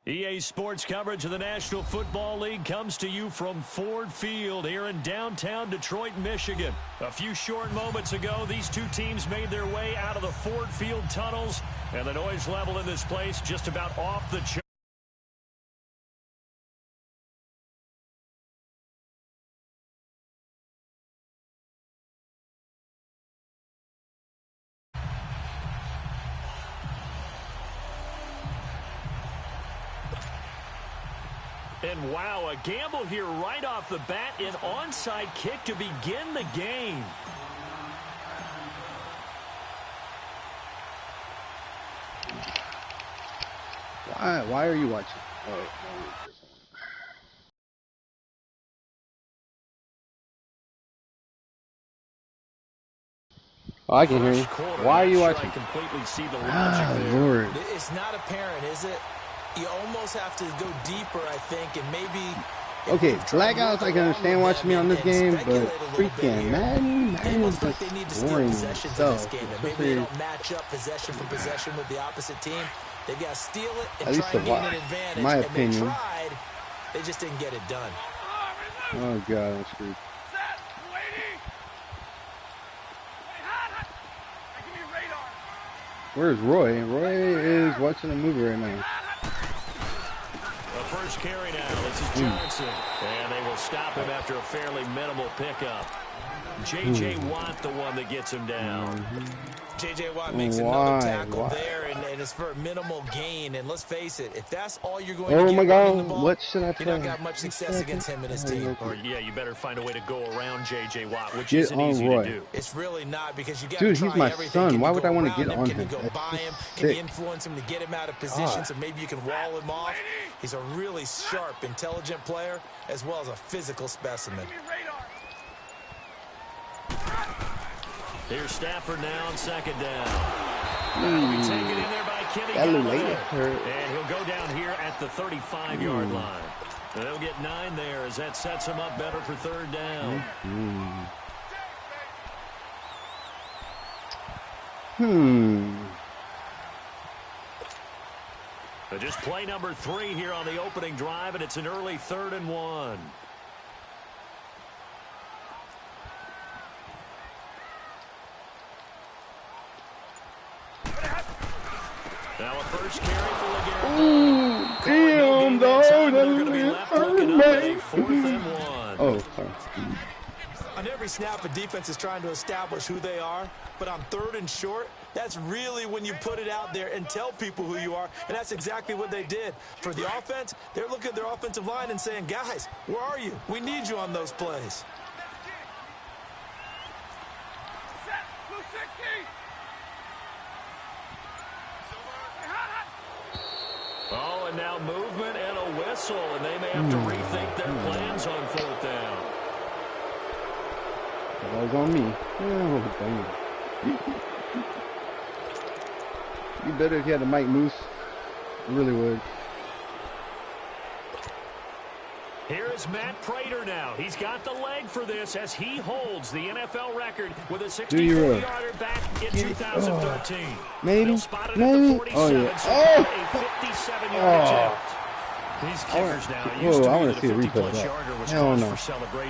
EA Sports coverage of the National Football League comes to you from Ford Field here in downtown Detroit, Michigan. A few short moments ago, these two teams made their way out of the Ford Field tunnels, and the noise level in this place just about off the chart. And wow, a gamble here right off the bat, an onside kick to begin the game. Why are you watching? Oh, I can hear you. Why are you watching? Completely see the logic there. Lord. It's not apparent, is it? You almost have to go deeper, I think, and maybe... Okay, Blackouts, I can understand watching me on this game, but freaking Madden is just boring stuff. Maybe they don't match up possession for possession with the opposite team. They've got to steal it and try and gain an advantage. In my opinion. They tried, they just didn't get it done. Oh, God, I'm screwed. Where's Roy? Roy is watching a movie right now. The first carry now. This is Johnson. And they will stop him after a fairly minimal pickup. J.J. Watt, the one that gets him down. J.J. Watt makes another tackle there, and it's for a minimal gain. And let's face it, if that's all you're going to get running the ball, what should I play? You don't got much success against him and his team. Or, yeah, you better find a way to go around J.J. Watt, which isn't easy to do. It's really not, because you got to try he's my everything. son. Why would I want to get on him? Can you go by him? Can you influence him to get him out of position so maybe you can wall him off? He's a really sharp, intelligent player, as well as a physical specimen. Here's Stafford now on second down. That'll be taken in there by Kenny Galladay. And he'll go down here at the 35-yard line. They'll get 9 there as that sets him up better for third down. But just play number 3 here on the opening drive, and it's an early 3rd and 1. Now a first carry for LeGarrette. Damn, dog. They're going to be left looking up at a 4th and 1. Oh, sorry. On every snap, a defense is trying to establish who they are, but on 3rd and short, that's really when you put it out there and tell people who you are, and that's exactly what they did. For the offense, they're looking at their offensive line and saying, guys, where are you? We need you on those plays. Oh, and now movement and a whistle, and they may have to rethink their plans on 4th down. That was on me. Oh, dang. You better if you had a Mike Moose. You really would. Here is Matt Prater now. He's got the leg for this as he holds the NFL record with a 64-yarder back in 2013. Maybe. Maybe. Oh, yeah. Oh! A 57-yard attempt. These kickers now used to I want to see a replay of that. Hell no.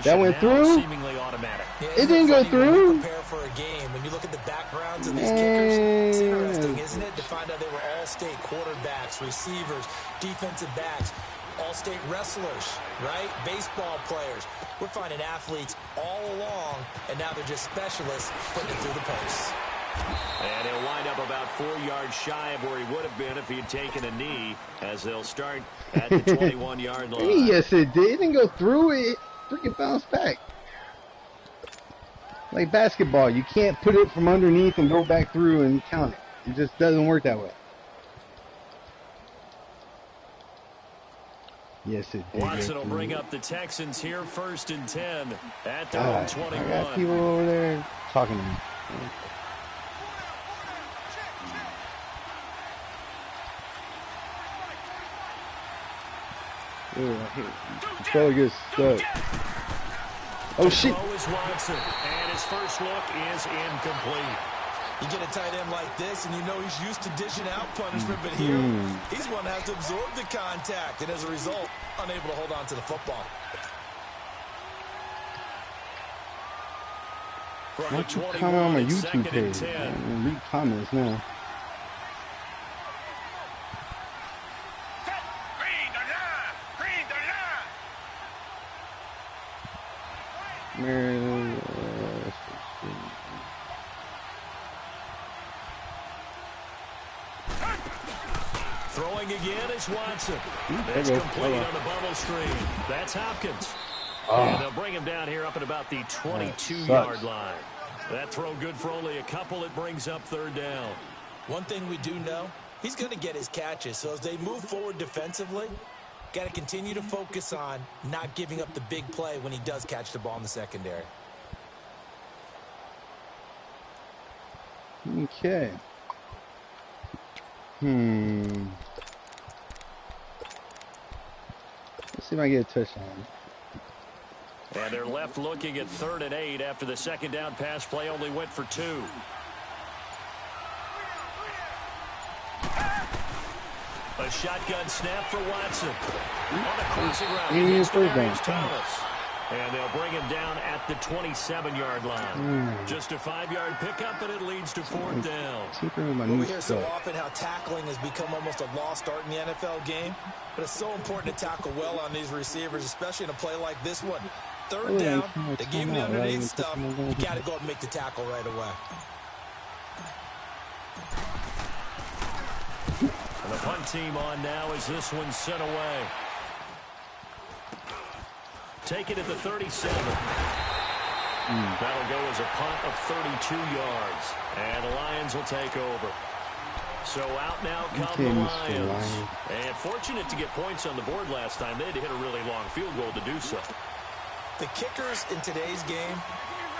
That went now through? seemingly automatic. Yeah, it didn't go through? Prepare for a game. When you look at the backgrounds of these kickers, it's interesting, isn't it, to find out they were all-state quarterbacks, receivers, defensive backs, all-state wrestlers, right? Baseball players. We're finding athletes all along, and now they're just specialists putting it through the posts. And he'll wind up about 4 yards shy of where he would have been if he had taken a knee, as they'll start at the 21-yard line. Yes, it did. It didn't go through. It freaking bounced back. Like basketball, you can't put it from underneath and go back through and count it. It just doesn't work that way. Yes, it did. Watson will bring up the Texans here, 1st and 10 at their own 21. I got people over there talking to me. Controller gets stuck. Oh shit! Watson, and his first look is incomplete. You get a tight end like this, and you know he's used to dishing out punishment, but here, he's one that has to absorb the contact, and as a result, unable to hold on to the football. From Why the don't you comment on my 21, YouTube 2nd and page? 10. Read comments now. Throwing again is Watson. That's complete on the bubble screen. That's Hopkins. And they'll bring him down here up at about the 22-yard line. That throw good for only a couple. It brings up 3rd down. One thing we do know, he's going to get his catches. So as they move forward defensively, got to continue to focus on not giving up the big play when he does catch the ball in the secondary. Okay. Let's see if I get a touchdown. And they're left looking at 3rd and 8 after the 2nd down pass play only went for 2. A shotgun snap for Watson. On the crossing route, against Thomas. And they'll bring him down at the 27-yard line. Just a 5-yard pickup, and it leads to 4th down. We hear so often how tackling has become almost a lost art in the NFL game. But it's so important to tackle well on these receivers, especially in a play like this one. 3rd down, they gave him the underneath stuff. You got to go and make the tackle right away. And the punt team on now as this one's sent away. Take it at the 37. That'll go as a punt of 32 yards. And the Lions will take over. So out now come the Lions. And fortunate to get points on the board last time. They had to hit a really long field goal to do so. The kickers in today's game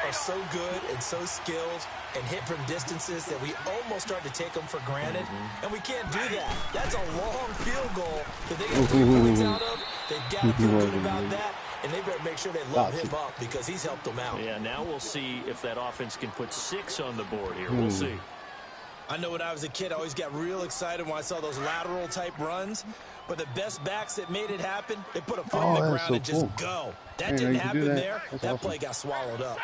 are so good and so skilled and hit from distances that we almost start to take them for granted. And we can't do that. That's a long field goal that they get 3 points out of. They've got to feel good about that. And they better make sure they load him up because he's helped them out. Yeah, now we'll see if that offense can put 6 on the board here. We'll see. I know when I was a kid, I always got real excited when I saw those lateral-type runs. But the best backs that made it happen, they put a foot in the ground and just go. That didn't happen there. That play got swallowed up.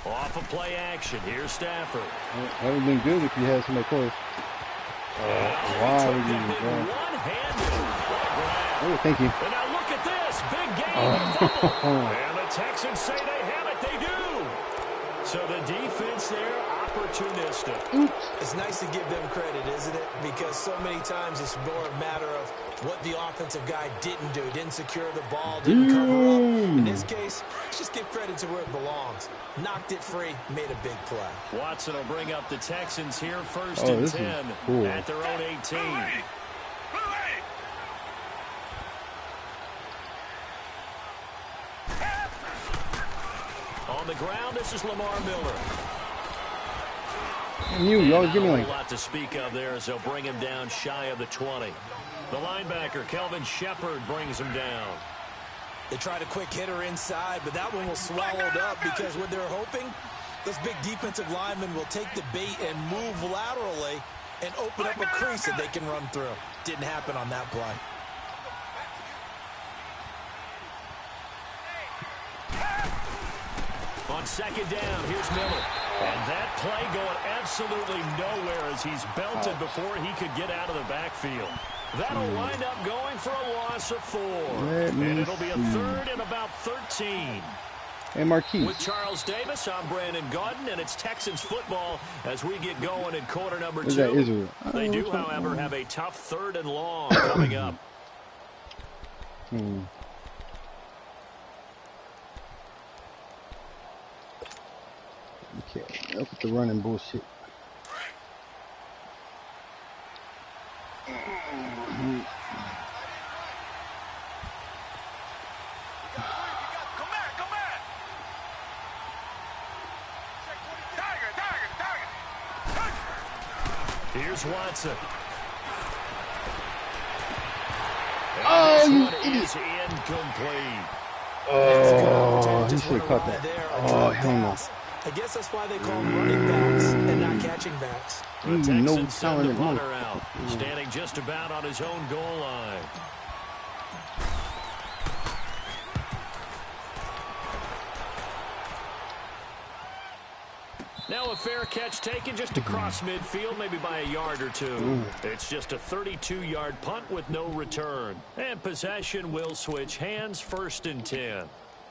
Off of play action. Here's Stafford. That would have been good if you had somebody close. Wow. Oh, thank you. And now look at this. Big game. And the Texans say they have it. They do. So the defense there, opportunistic. It's nice to give them credit, isn't it? Because so many times it's more a matter of what the offensive guy didn't do. Didn't secure the ball, didn't cover up. In this case, let's just give credit to where it belongs. Knocked it free, made a big play. Watson will bring up the Texans here 1st and 10 at their own 18. On the ground, this is Lamar Miller. You always give me a lot to speak of there as they'll bring him down shy of the 20. The linebacker, Kelvin Shepard, brings him down. They tried a quick hitter inside, but that one was swallowed up because what they're hoping, those big defensive linemen will take the bait and move laterally and open up a crease that they can run through. Didn't happen on that play. On 2nd down, here's Miller. And that play going absolutely nowhere as he's belted before he could get out of the backfield. That'll wind up going for a loss of 4. And it'll be a 3rd and about 13. And Marquise. With Charles Davis, I'm Brandon Gaudin, and it's Texans football as we get going in quarter number 2. They do, however, have a tough 3rd and long coming up. Okay, up with the running bullshit. Here's Watson. Oh, is incomplete. Oh, he should have caught that. Oh, hell no. I guess that's why they call them running backs and not catching backs. No talented punter out, standing just about on his own goal line. Now a fair catch taken just across midfield, maybe by a yard or two. It's just a 32-yard punt with no return. And possession will switch hands, 1st and 10.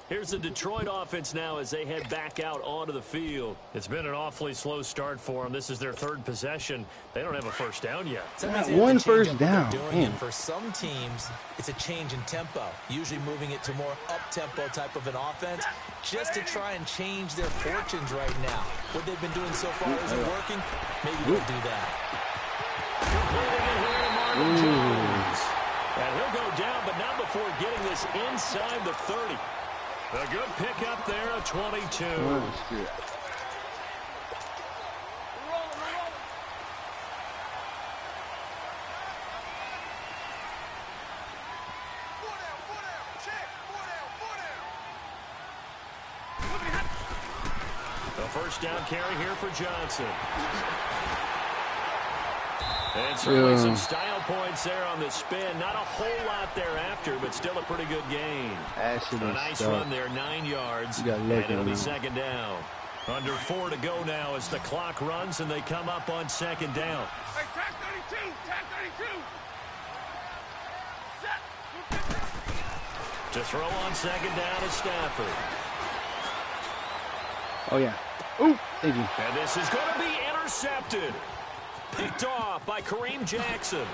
Here's the Detroit offense now as they head back out onto the field. It's been an awfully slow start for them. This is their 3rd possession. They don't have a first down yet. One first down. For some teams, it's a change in tempo, usually moving it to more up-tempo type of an offense just to try and change their fortunes right now. What they've been doing so far isn't working. Maybe we'll do that. And he'll go down, but not before getting this inside the 30. A good pickup there, a 22. Oh, shit. A first down carry here for Johnson. And certainly some style points there on the spin. Not a whole lot thereafter, but still a pretty good gain. A nice run there, 9 yards. And it'll be 2nd down. Under 4 to go now as the clock runs and they come up on 2nd down. Hey, tag 32! Tag 32! To throw on 2nd down is Stafford. Oh, yeah. Ooh, thank you. And this is going to be intercepted. Picked off by Kareem Jackson. And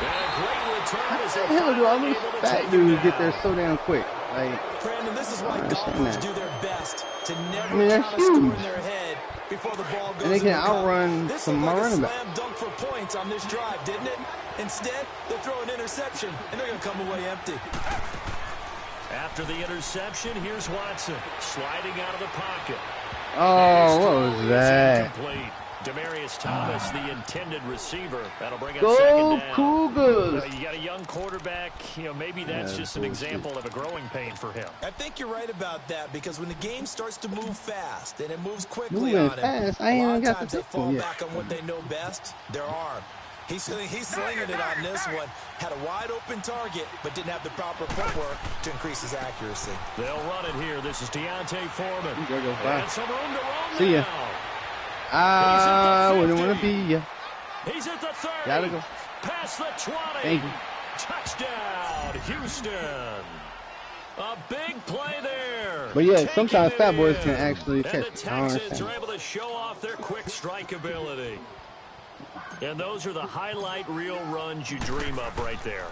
a great return as they do all these fat dudes get there so damn quick? Like, Brandon, this is why golfers do their best to never count a huge. score in their head before the ball goes. And they can outrun some of my running backs. This looked like a slam dunk for points on this drive, didn't it? Instead, they throw an interception, and they're going to come away empty. After the interception, here's Watson sliding out of the pocket. Oh, what was that? Incomplete. Demaryius Thomas, the intended receiver. That'll bring up Go 2nd down. Cougars! You got a young quarterback. Maybe that's just an example of a growing pain for him. I think you're right about that because when the game starts to move fast and it moves quickly Moving on fast. him, I a ain't lot even of got times the they fall football yet. back on what they know best, their arm. He's slinging it on this one. Had a wide open target, but didn't have the proper footwork to increase his accuracy. They'll run it here. This is Deontay Foreman. And some room to roam See ya. now. I wouldn't want to be ya. He's at the 30. Gotta go. Past the 20. Thank you. Touchdown, Houston. A big play there. But yeah, Taking sometimes it fat boys in. can actually And catch the it. I don't Texans understand. are able to show off their quick strike ability. And those are the highlight reel runs you dream of right there.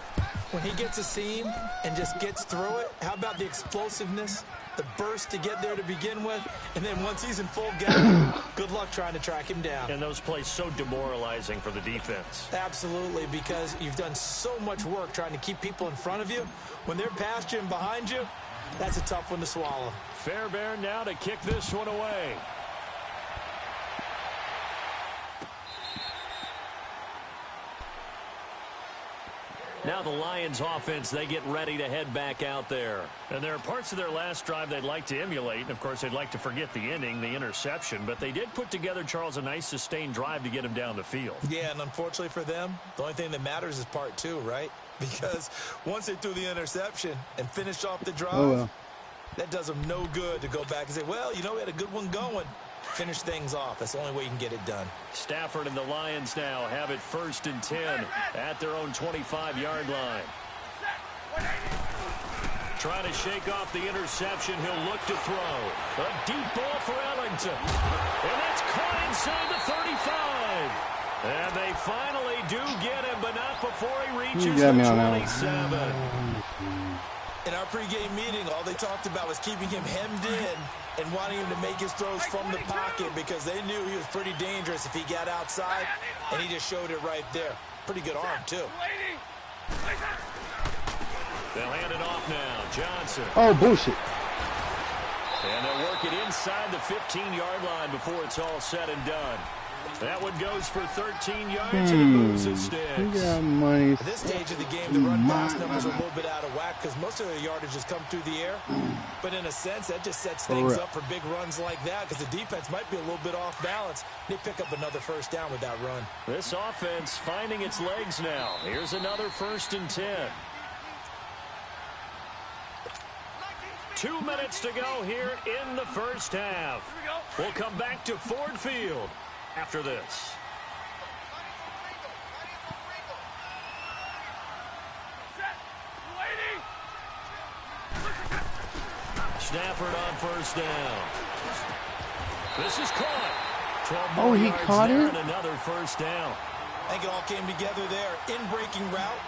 When he gets a seam and just gets through it, how about the explosiveness, the burst to get there to begin with, and then once he's in full gallop, good luck trying to track him down. And those plays so demoralizing for the defense. Absolutely, because you've done so much work trying to keep people in front of you. When they're past you and behind you, that's a tough one to swallow. Fairbairn now to kick this one away. Now the Lions offense, they get ready to head back out there. And there are parts of their last drive they'd like to emulate. And, of course, they'd like to forget the inning, the interception. But they did put together, Charles, a nice sustained drive to get him down the field. Yeah, and unfortunately for them, the only thing that matters is part 2, right? Because once they threw the interception and finished off the drive, that does them no good to go back and say, well, you know, we had a good one going. Finish things off. That's the only way you can get it done. Stafford and the Lions now have it 1st and 10 at their own 25-yard line. Trying to shake off the interception. He'll look to throw. A deep ball for Ellington. And that's caught inside the 35. And they finally do get him, but not before he reaches the 27. In our pregame meeting, all they talked about was keeping him hemmed in and wanting him to make his throws from the pocket because they knew he was pretty dangerous if he got outside, and he just showed it right there. Pretty good arm, too. They'll hand it off now. Johnson. Oh, bullshit. And they'll work it inside the 15-yard line before it's all said and done. That one goes for 13 yards and it moves the sticks. Money. At this stage of the game, the run-pass numbers are a little bit out of whack because most of their yardage has come through the air. But in a sense, that just sets things up for big runs like that because the defense might be a little bit off balance. They pick up another first down with that run. This offense finding its legs now. Here's another 1st and 10. 2 minutes to go here in the first half. We'll come back to Ford Field after this. Stafford on 1st down. This is caught. 12 more he yards caught there it? and another first down. I think it all came together there. In-breaking route,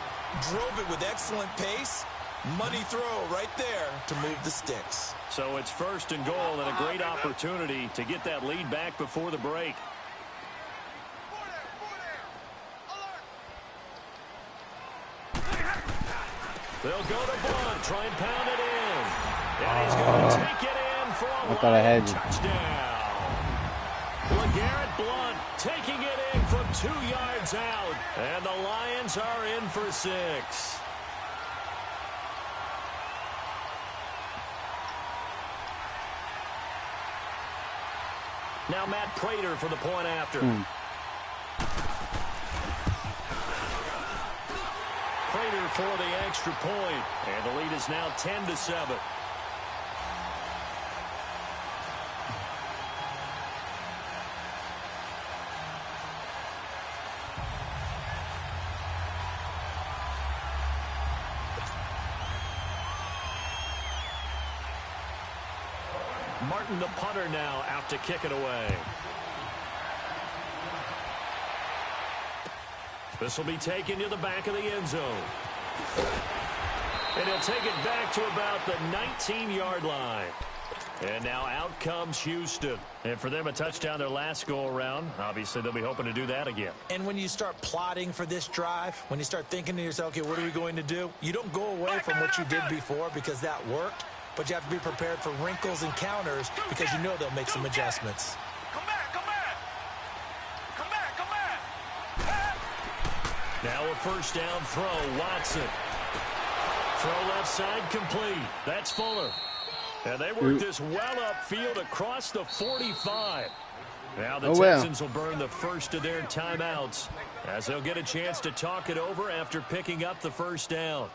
drove it with excellent pace. Money throw right there to move the sticks. So it's 1st and goal and a great opportunity to get that lead back before the break. They'll go to Blunt, try and pound it in. And he's going to take it in for a Lion touchdown. LeGarrette Blunt taking it in from 2 yards out. And the Lions are in for 6. Now Matt Prater for the point after. Prater for the extra point. And the lead is now 10-7. Martin, the punter, now out to kick it away. This will be taken to the back of the end zone. And he'll take it back to about the 19-yard line. And now out comes Houston. And for them, a touchdown their last go-around. Obviously, they'll be hoping to do that again. And when you start plotting for this drive, when you start thinking to yourself, okay, what are we going to do? You don't go away from what you did before because that worked. But you have to be prepared for wrinkles and counters because you know they'll make some adjustments. Come back, come back. Come back, come back. Now a first down throw, Watson. Throw left side complete. That's Fuller. And they work this well upfield across the 45. Now the Texans will burn the first of their timeouts as they'll get a chance to talk it over after picking up the first down.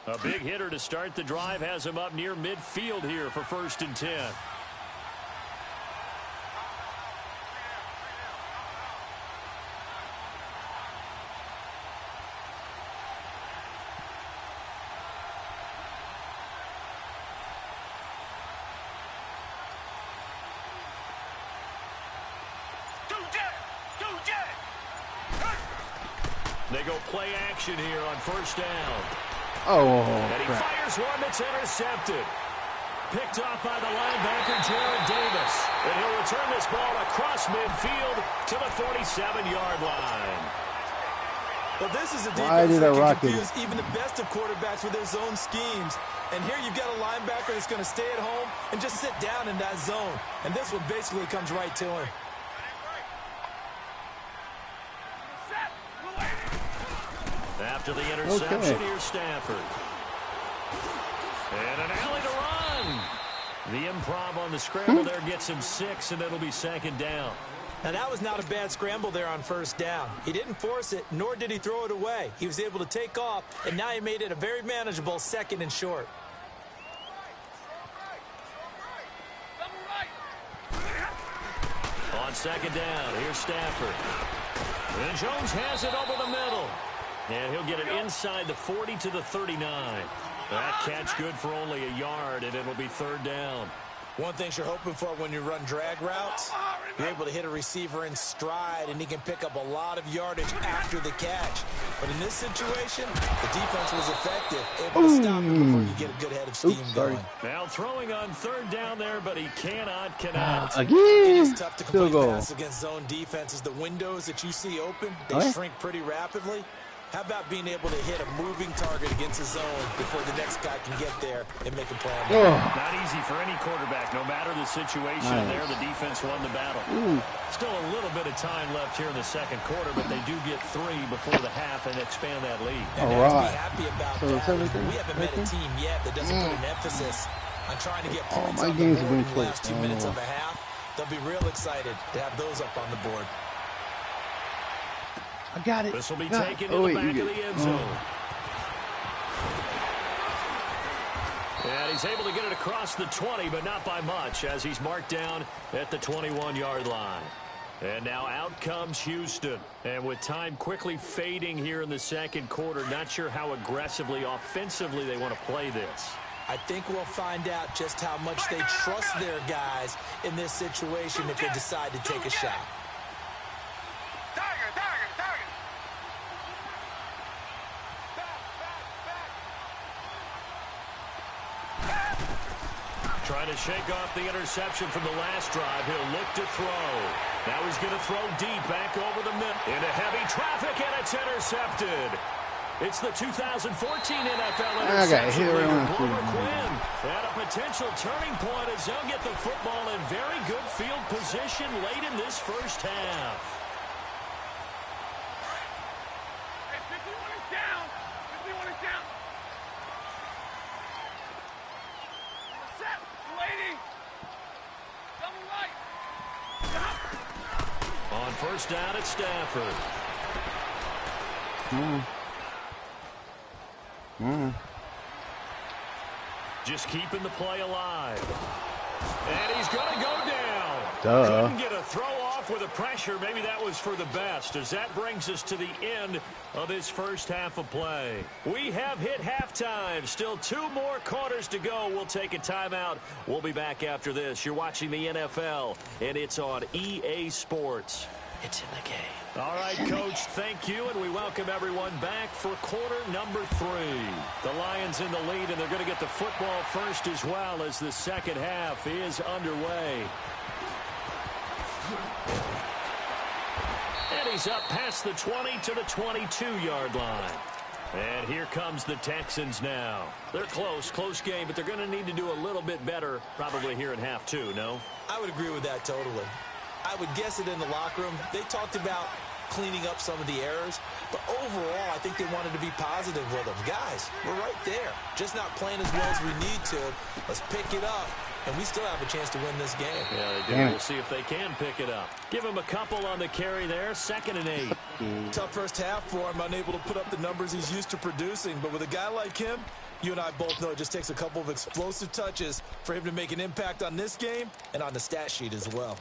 A big hitter to start the drive has him up near midfield here for 1st and 10. They go play action here on 1st down. And he fires one that's intercepted. Picked off by the linebacker, Jared Davis. And he'll return this ball across midfield to the 47-yard line. Well, this is a defense that can confuse even the best of quarterbacks with their zone schemes. And here you've got a linebacker that's going to stay at home and just sit down in that zone. And this one basically comes right to him. After the interception, here's Stafford. And an alley to run. The improv on the scramble there gets him 6, and it'll be 2nd down. Now, that was not a bad scramble there on 1st down. He didn't force it, nor did he throw it away. He was able to take off, and now he made it a very manageable 2nd and short. On 2nd down, here's Stafford. And Jones has it over the middle. And he'll get it inside the 40 to the 39. That catch good for only a yard, and it'll be 3rd down. One thing you're hoping for when you run drag routes, you're able to hit a receiver in stride, and he can pick up a lot of yardage after the catch. But in this situation, the defense was effective, able to stop him before you get a good head of steam going. Now throwing on third down there, but he cannot connect. It is tough to complete passes against zone defenses. The windows that you see open, they shrink pretty rapidly. How about being able to hit a moving target against a zone before the next guy can get there and make a play? Not easy for any quarterback. No matter the situation there, the defense won the battle. Still a little bit of time left here in the second quarter, but they do get 3 before the half and expand that lead. And to be happy about that, we haven't met a team yet that doesn't put an emphasis on trying to get points on the board in the last 2 minutes of a half. They'll be real excited to have those up on the board. I got it. This will be taken in the back of the end zone. And he's able to get it across the 20, but not by much, as he's marked down at the 21-yard line. And now out comes Houston. And with time quickly fading here in the second quarter, not sure how aggressively, offensively they want to play this. I think we'll find out just how much they trust their guys in this situation if they decide to take a shot. Trying to shake off the interception from the last drive. He'll look to throw. Now he's going to throw deep back over the middle. Into heavy traffic, and it's intercepted. It's the 2014 NFL interception leader, Glover Quinn. And a potential turning point as they'll get the football in very good field position late in this first half. Hey, 51 is down. 51 is down. Set, lady. Double right. Stop. On first down, it's Stafford. Just keeping the play alive. And he's going to go down. Couldn't get a throw off with the pressure. Maybe that was for the best, as that brings us to the end of this first half of play. We have hit halftime. Still 2 more quarters to go. We'll take a timeout. We'll be back after this. You're watching the NFL, and it's on EA Sports. It's in the game. All right, Coach, thank you, and we welcome everyone back for quarter number 3. The Lions in the lead, and they're going to get the football first as well as the second half is underway. And he's up past the 20 to the 22-yard line. And here comes the Texans now. They're close game, but they're going to need to do a little bit better probably here in half 2, no? I would agree with that totally. I would guess it in the locker room. They talked about cleaning up some of the errors, but overall, I think they wanted to be positive with them. Guys, we're right there. Just not playing as well as we need to. Let's pick it up, and we still have a chance to win this game. Yeah, they do. We'll see if they can pick it up. Give him a couple on the carry there. 2nd and 8. Tough first half for him, unable to put up the numbers he's used to producing, but with a guy like him, you and I both know it just takes a couple of explosive touches for him to make an impact on this game and on the stat sheet as well.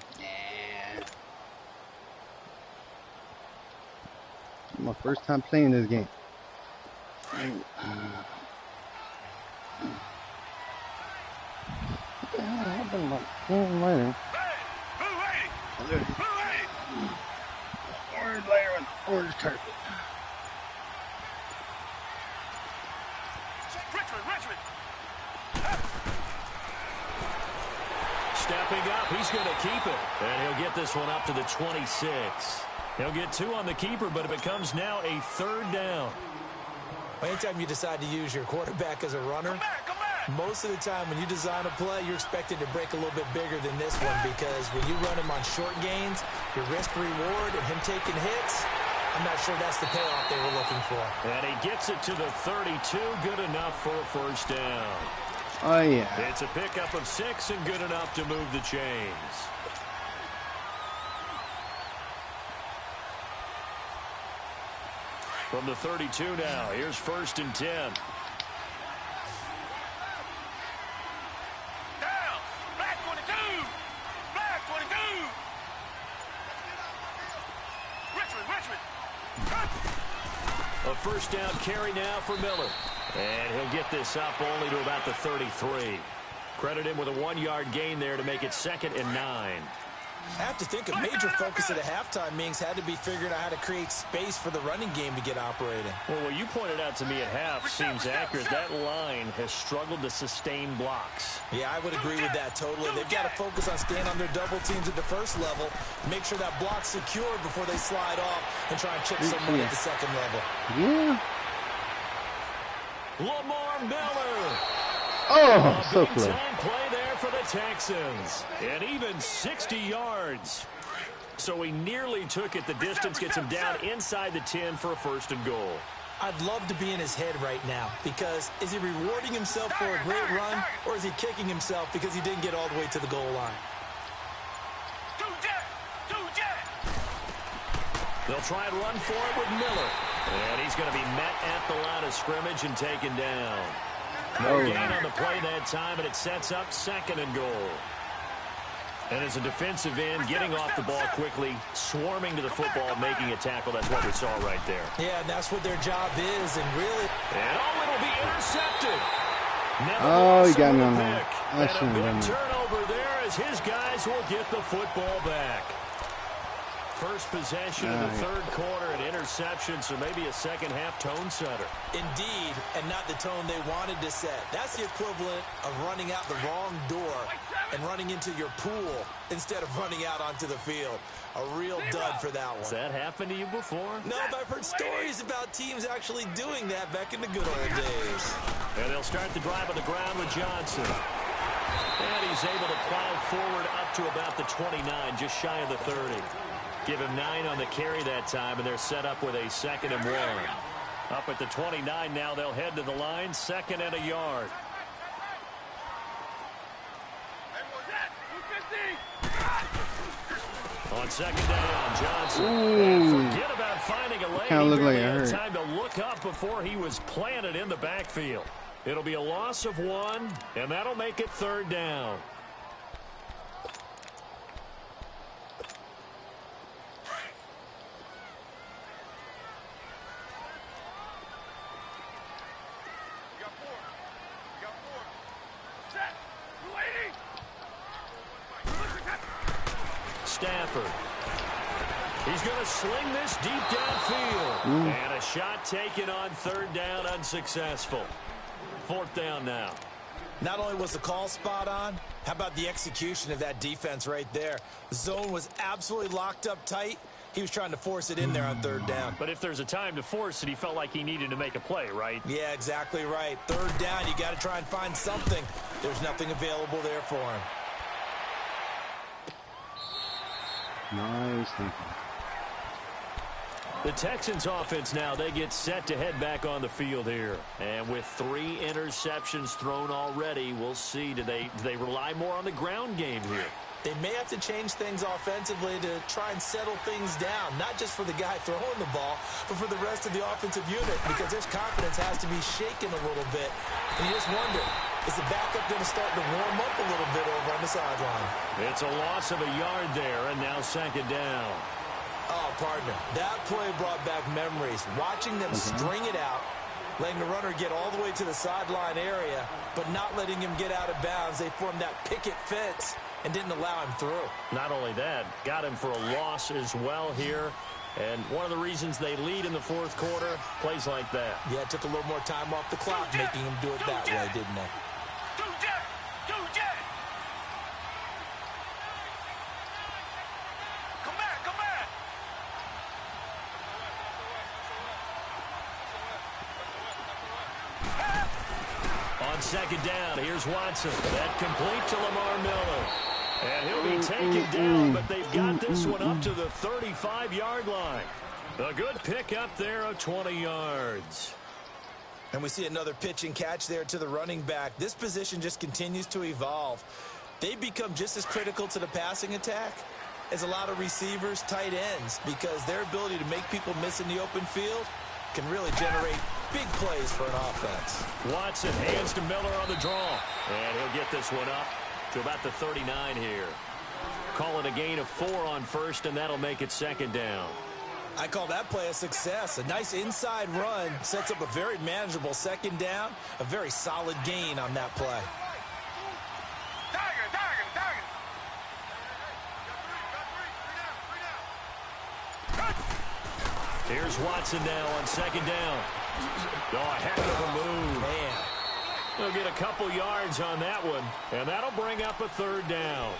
My first time playing this game. What the hell happened? Orange layer and orange carpet. Richmond. Stepping up, he's going to keep it. And he'll get this one up to the 26. He'll get 2 on the keeper, but it becomes now a 3rd down. Anytime you decide to use your quarterback as a runner, most of the time when you design a play, you're expected to break a little bit bigger than this one, because when you run him on short gains, your risk-reward and him taking hits, I'm not sure that's the payoff they were looking for. And he gets it to the 32, good enough for a first down. Oh, yeah. It's a pickup of 6 and good enough to move the chains. From the 32 now, here's 1st and 10. Down. Black 22. Black 22. Richmond. A first down carry now for Miller. And he'll get this up only to about the 33. Credit him with a 1-yard gain there to make it 2nd and 9. I have to think a major focus at a halftime means had to be figuring out how to create space for the running game to get operating. Well, what you pointed out to me at half seems accurate. That line has struggled to sustain blocks. Yeah, I would agree with that totally. They've got to focus on staying on their double teams at the first level, make sure that block's secure before they slide off and try and chip someone at the second level. Yeah. Lamar Miller. Oh, so close. Big-time play there for the Texans. And even 60 yards. So he nearly took it the distance, gets him down inside the 10 for a first and goal. I'd love to be in his head right now because is he rewarding himself for a great run or is he kicking himself because he didn't get all the way to the goal line? They'll try and run for it with Miller. And he's going to be met at the line of scrimmage and taken down. No gain on the play that time, and it sets up second and goal. And as a defensive end, getting off the ball quickly, swarming to the football, making a tackle. That's what we saw right there. Yeah, and that's what their job is, and really... And it'll be intercepted. Oh, he got me on that. And a big turnover there as his guys will get the football back. First possession of the third quarter, an interception, so maybe a second-half tone setter. Indeed, and not the tone they wanted to set. That's the equivalent of running out the wrong door and running into your pool instead of running out onto the field. A real dud for that one. Has that happened to you before? No, but I've heard stories about teams actually doing that back in the good old days. And they'll start the drive on the ground with Johnson. And he's able to plow forward up to about the 29, just shy of the 30. Give him 9 on the carry that time, and they're set up with a 2nd and 1. Up at the 29 now, they'll head to the line, 2nd and a yard. On 2nd down, Johnson. And forget about finding a lane. Kind of looked like he I had heard. time to look up before he was planted in the backfield. It'll be a loss of 1, and that'll make it 3rd down. Stafford. He's going to sling this deep downfield. And a shot taken on 3rd down, unsuccessful. 4th down now. Not only was the call spot on, how about the execution of that defense right there? The zone was absolutely locked up tight. He was trying to force it in there on 3rd down. But if there's a time to force it, he felt like he needed to make a play, right? Yeah, exactly right. 3rd down, you got to try and find something. There's nothing available there for him. Nice thinking. The Texans offense now, they get set to head back on the field here. And with 3 interceptions thrown already, we'll see. Do they rely more on the ground game here? They may have to change things offensively to try and settle things down, not just for the guy throwing the ball, but for the rest of the offensive unit, because his confidence has to be shaken a little bit. And you just wonder, is the backup going to start to warm up a little bit over on the sideline? It's a loss of a yard there, and now 2nd down. Oh, partner, that play brought back memories. Watching them string it out, letting the runner get all the way to the sideline area, but not letting him get out of bounds. They formed that picket fence and didn't allow him through. Not only that, got him for a loss as well here. And one of the reasons they lead in the 4th quarter, plays like that. Yeah, it took a little more time off the clock, making him do it that way, didn't it? On 2nd down, here's Watson. That complete to Lamar Miller. And he'll be taken down, but they've got this one up to the 35-yard line. A good pick up there of 20 yards. And we see another pitch and catch there to the running back. This position just continues to evolve. They become just as critical to the passing attack as a lot of receivers, tight ends, because their ability to make people miss in the open field can really generate big plays for an offense. Watson hands to Miller on the draw. And he'll get this one up to about the 39 here. Call it a gain of 4 on 1st, and that'll make it 2nd down. I call that play a success. A nice inside run sets up a very manageable 2nd down. A very solid gain on that play. Here's Watson now on second down. Oh, a heck of a move. Man. They'll get a couple yards on that one, and that'll bring up a third down.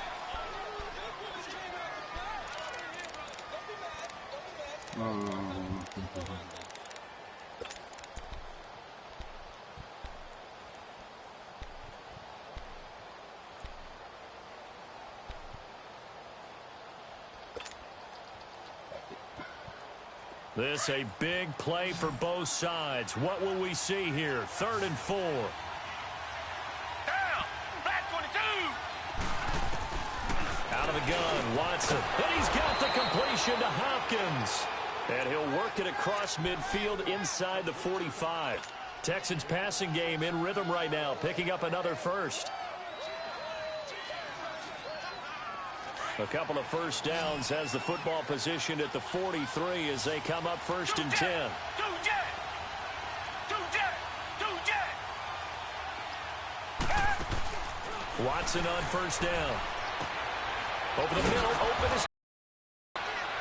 This a big play for both sides. What will we see here? 3rd and 4. Down. Back 22. Out of the gun, Watson. And he's got the completion to Hopkins. And he'll work it across midfield inside the 45. Texans passing game in rhythm right now, picking up another first. A couple of first downs has the football position at the 43 as they come up 1st and 10. Watson on first down. Over the middle, open is...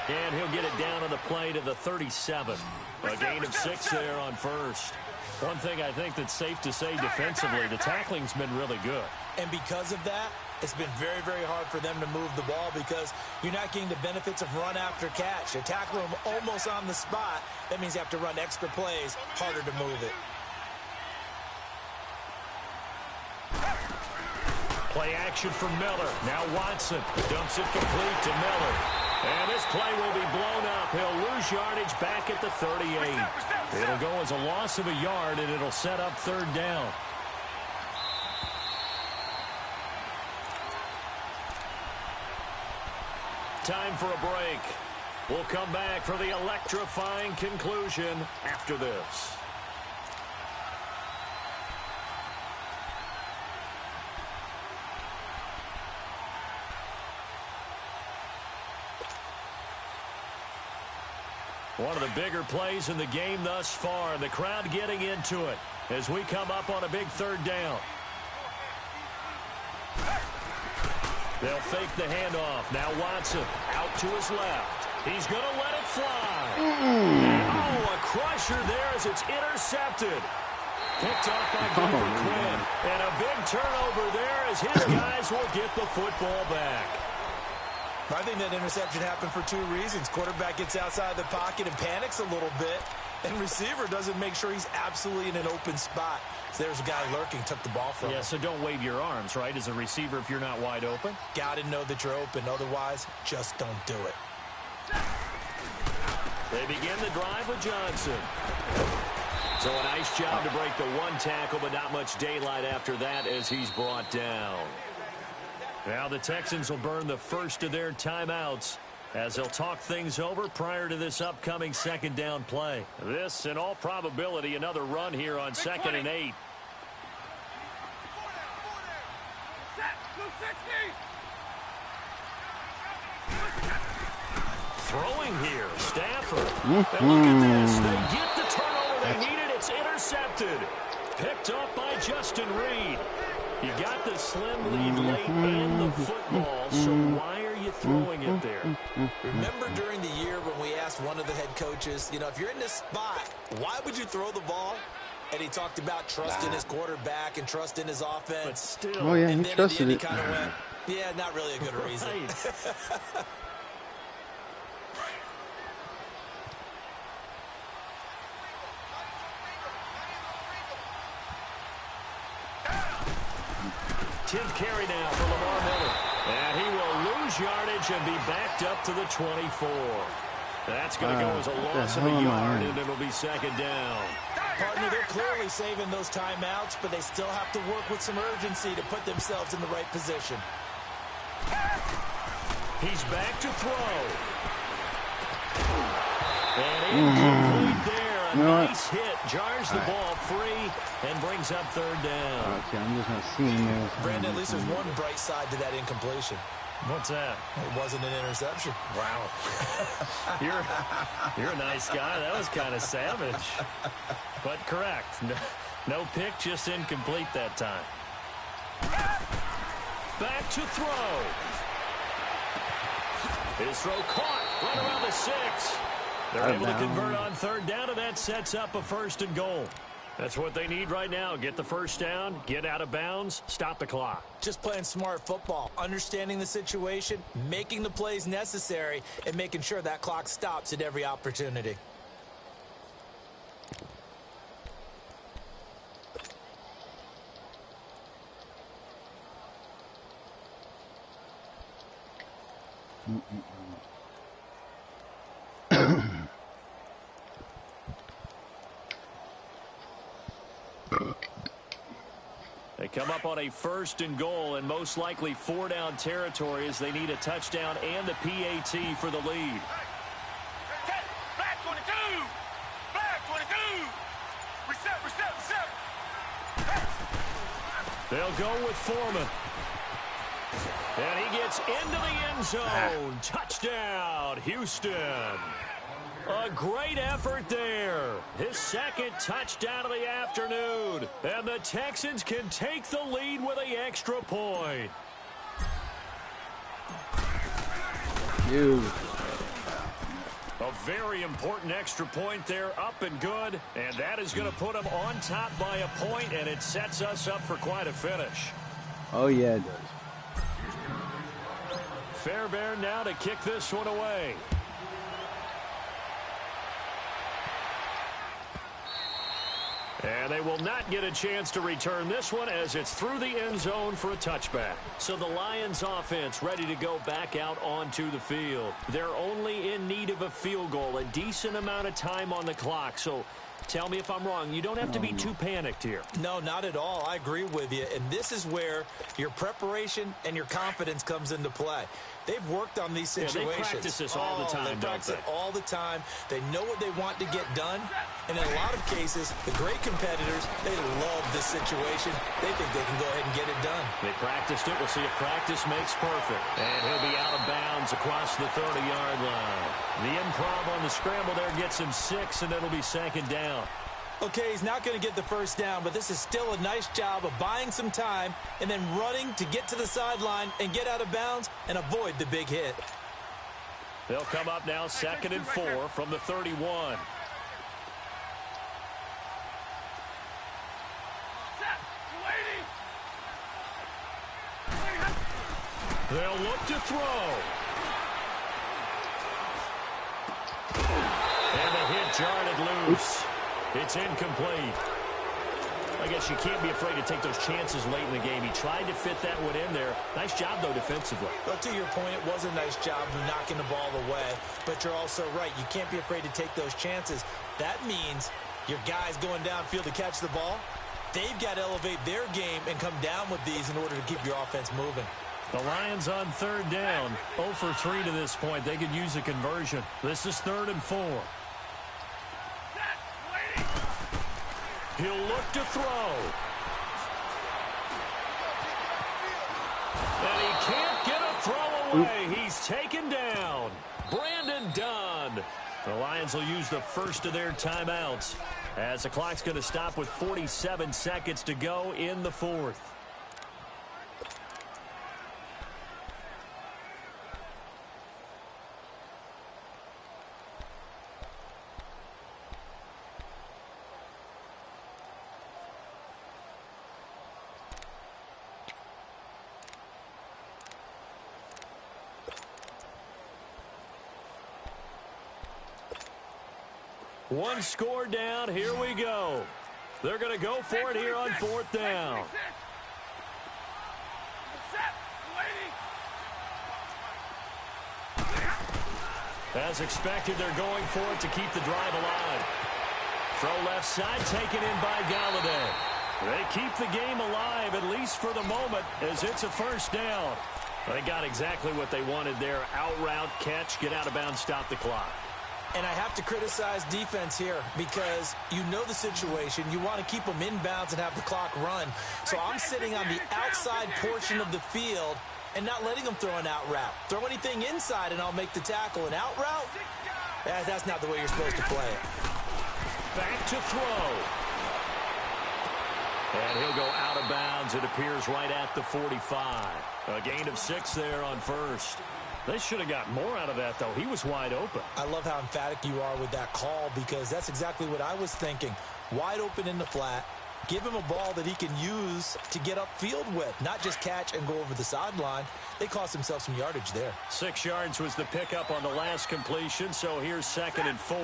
And he'll get it down on the play to the 37. A gain of 6 there on first. One thing I think that's safe to say defensively, the tackling's been really good. And because of that, it's been very, very hard for them to move the ball because you're not getting the benefits of run after catch. You tackle them almost on the spot. That means you have to run extra plays, harder to move it. Play action for Miller. Now Watson dumps it complete to Miller. And this play will be blown up. He'll lose yardage back at the 38. It'll go as a loss of a yard, and it'll set up 3rd down. Time for a break. We'll come back for the electrifying conclusion after this. One of the bigger plays in the game thus far. The crowd getting into it as we come up on a big 3rd down. They'll fake the handoff. Now Watson out to his left. He's going to let it fly. Oh, a crusher there as it's intercepted. Picked off by Cooper Quinn. And a big turnover there as his guys will get the football back. I think that interception happened for 2 reasons. Quarterback gets outside the pocket and panics a little bit, and receiver doesn't make sure he's absolutely in an open spot. So there's a guy lurking, took the ball from him. Yeah, so don't wave your arms, right, as a receiver if you're not wide open. Got to know that you're open. Otherwise, just don't do it. They begin the drive with Johnson. So a nice job to break the 1 tackle, but not much daylight after that as he's brought down. Now the Texans will burn the first of their timeouts as they'll talk things over prior to this upcoming 2nd down play. This, in all probability, another run here on 2nd and 8. Throwing here, Stafford. And look at this. They get the turnover they needed. It's intercepted. Picked up by Justin Reed. You got the slim lead late and the football, so why are you throwing it there? Remember during the year when we asked one of the head coaches, you know, if you're in this spot, why would you throw the ball? And he talked about trusting his quarterback and trusting his offense. But still. Oh, yeah, and he then trusted he it. kind of went, yeah, not really a good reason. Right. Tenth carry now for Lamar Miller. And he will lose yardage and be backed up to the 24. That's going to go as a loss of a yard, and it'll be 2nd down. Partner, they're clearly saving those timeouts, but they still have to work with some urgency to put themselves in the right position. He's back to throw. And incomplete there. A nice hit. Jars the ball free and brings up 3rd down. Okay, I'm just not seeing this. Brandon, at least there's one bright side to that incompletion. What's that? It wasn't an interception. Wow. You're a nice guy. That was kind of savage. But correct. No pick, just incomplete that time. Back to throw. His throw caught right around the 6. They're able to convert on third down, and that sets up a 1st and goal. That's what they need right now. Get the first down, get out of bounds, stop the clock. Just playing smart football, understanding the situation, making the plays necessary, and making sure that clock stops at every opportunity. They come up on a 1st and goal, and most likely 4-down territory as they need a touchdown and the PAT for the lead. Black 22! Black 22! Reset! They'll go with Foreman. And he gets into the end zone. Touchdown, Houston. A great effort there. His 2nd touchdown of the afternoon. And the Texans can take the lead with an extra point. A very important extra point there, up and good. And that is going to put them on top by a point, and it sets us up for quite a finish. Oh, yeah, it does. Fairbairn now to kick this one away. And they will not get a chance to return this one as it's through the end zone for a touchback. So the Lions offense ready to go back out onto the field. They're only in need of a field goal, a decent amount of time on the clock. So tell me if I'm wrong. You don't have to be too panicked here. No, not at all. I agree with you. And this is where your preparation and your confidence comes into play. They've worked on these situations. Yeah, they practice this all the time, they practice don't it all the time. They know what they want to get done. And in a lot of cases, the great competitors, they love this situation. They think they can go ahead and get it done. They practiced it. We'll see if practice makes perfect. And he'll be out of bounds across the 30-yard line. The improv on the scramble there gets him 6, and it'll be 2nd down. Okay, he's not going to get the first down, but this is still a nice job of buying some time and then running to get to the sideline and get out of bounds and avoid the big hit. They'll come up now 2nd and 4 from the 31. They'll look to throw. And the hit jarred it loose. It's incomplete. I guess you can't be afraid to take those chances late in the game. He tried to fit that one in there. Nice job, though, defensively. Well, to your point, it was a nice job of knocking the ball away. But you're also right. You can't be afraid to take those chances. That means your guys going downfield to catch the ball, they've got to elevate their game and come down with these in order to keep your offense moving. The Lions on 3rd down. 0 for 3 to this point. They could use a conversion. This is 3rd and 4. He'll look to throw. And he can't get a throw away. He's taken down. Brandon Dunn. The Lions will use the first of their timeouts as the clock's going to stop with 47 seconds to go in the 4th. One score down. Here we go. They're going to go for it here on 4th down. As expected, they're going for it to keep the drive alive. Throw left side taken in by Galladay. They keep the game alive, at least for the moment, as it's a 1st down. They got exactly what they wanted there. Out route, catch, get out of bounds, stop the clock. And I have to criticize defense here because you know the situation. You want to keep them inbounds and have the clock run. So I'm sitting on the outside portion of the field and not letting them throw an out route. Throw anything inside and I'll make the tackle. An out route? That's not the way you're supposed to play it. Back to throw. And he'll go out of bounds. It appears right at the 45. A gain of 6 there on 1st. They should have got more out of that, though. He was wide open. I love how emphatic you are with that call because that's exactly what I was thinking. Wide open in the flat. Give him a ball that he can use to get upfield with, not just catch and go over the sideline. They cost themselves some yardage there. 6 yards was the pickup on the last completion, so here's 2nd and 4.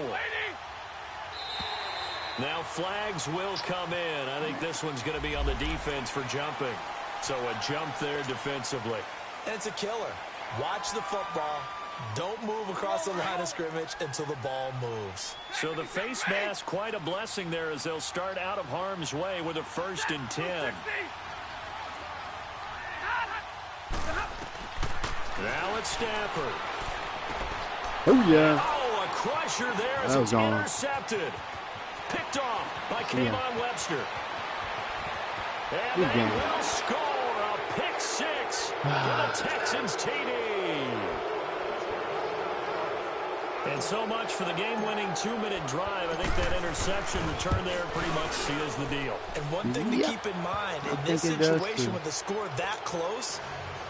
Now flags will come in. I think this one's going to be on the defense for jumping. So a jump there defensively. And it's a killer. Watch the football. Don't move across the line of scrimmage until the ball moves. So the face mask, quite a blessing there as they'll start out of harm's way with a 1st and 10. Now it's Stafford. Oh, yeah. Oh, a crusher there as it's intercepted. Picked off by Kayvon Webster. And they will score a pick 6 for the Texans TD. And so much for the game-winning 2-minute drive. I think that interception return there pretty much seals the deal. And one thing to keep in mind, in this situation with the score that close,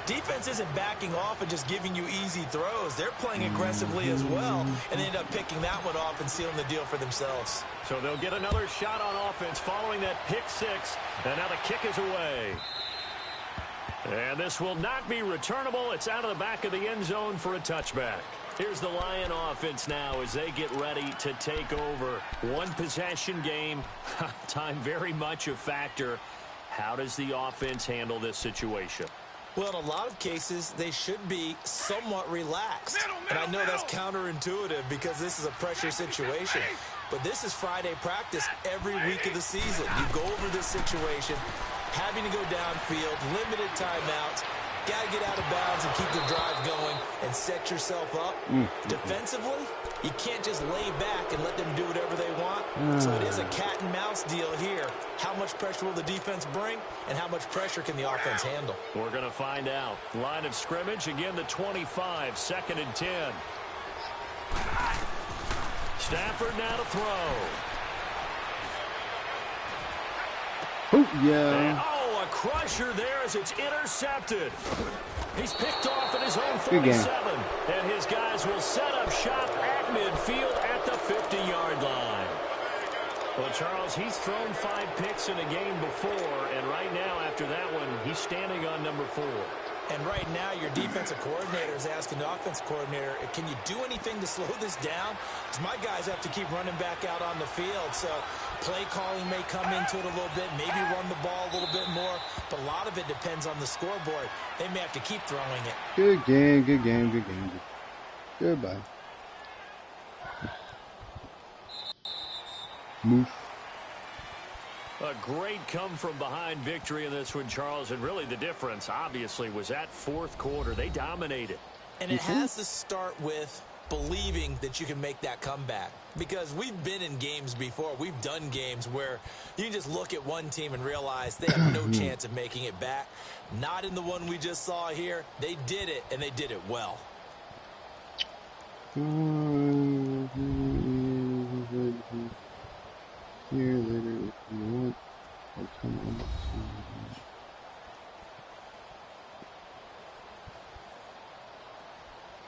defense isn't backing off and just giving you easy throws. They're playing aggressively as well, and they end up picking that one off and sealing the deal for themselves. So they'll get another shot on offense following that pick 6, and now the kick is away. And this will not be returnable. It's out of the back of the end zone for a touchback. Here's the Lion offense now as they get ready to take over. One possession game. Time very much a factor. How does the offense handle this situation? Well, in a lot of cases, they should be somewhat relaxed. And I know that's counterintuitive because this is a pressure situation. But this is Friday practice every week of the season. You go over this situation, having to go downfield, limited timeouts, got to get out of bounds and keep the drive going and set yourself up. Defensively, you can't just lay back and let them do whatever they want. So it is a cat and mouse deal here. How much pressure will the defense bring and how much pressure can the offense handle? We're going to find out. Line of scrimmage, again the 25, 2nd and 10. Stafford now to throw. Oh, yeah. And, a crusher there as it's intercepted. He's picked off at his own 47. And his guys will set up shop at midfield at the 50-yard line. Well, Charles, he's thrown 5 picks in a game before, and right now, after that one, he's standing on number 4. And right now, your defensive coordinator is asking the offensive coordinator, can you do anything to slow this down? Because my guys have to keep running back out on the field. So play calling may come into it a little bit, maybe run the ball a little bit more. But a lot of it depends on the scoreboard. They may have to keep throwing it. Good game, good game, good game. Goodbye. Moof. A great come-from-behind victory in this one, Charles, and really the difference, obviously, was that 4th quarter. They dominated. And it has to start with believing that you can make that comeback. Because we've been in games before. We've done games where you can just look at one team and realize they have no chance of making it back. Not in the one we just saw here. They did it, and they did it well. Here later if you want. I'll come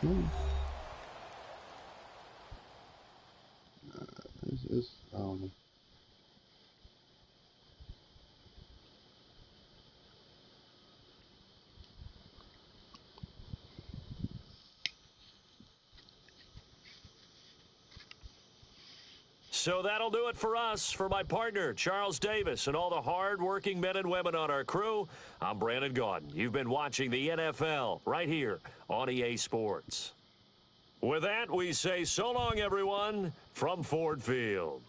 on. This is So that'll do it for us. For my partner, Charles Davis, and all the hard-working men and women on our crew, I'm Brandon Gaudin. You've been watching the NFL right here on EA Sports. With that, we say so long, everyone, from Ford Field.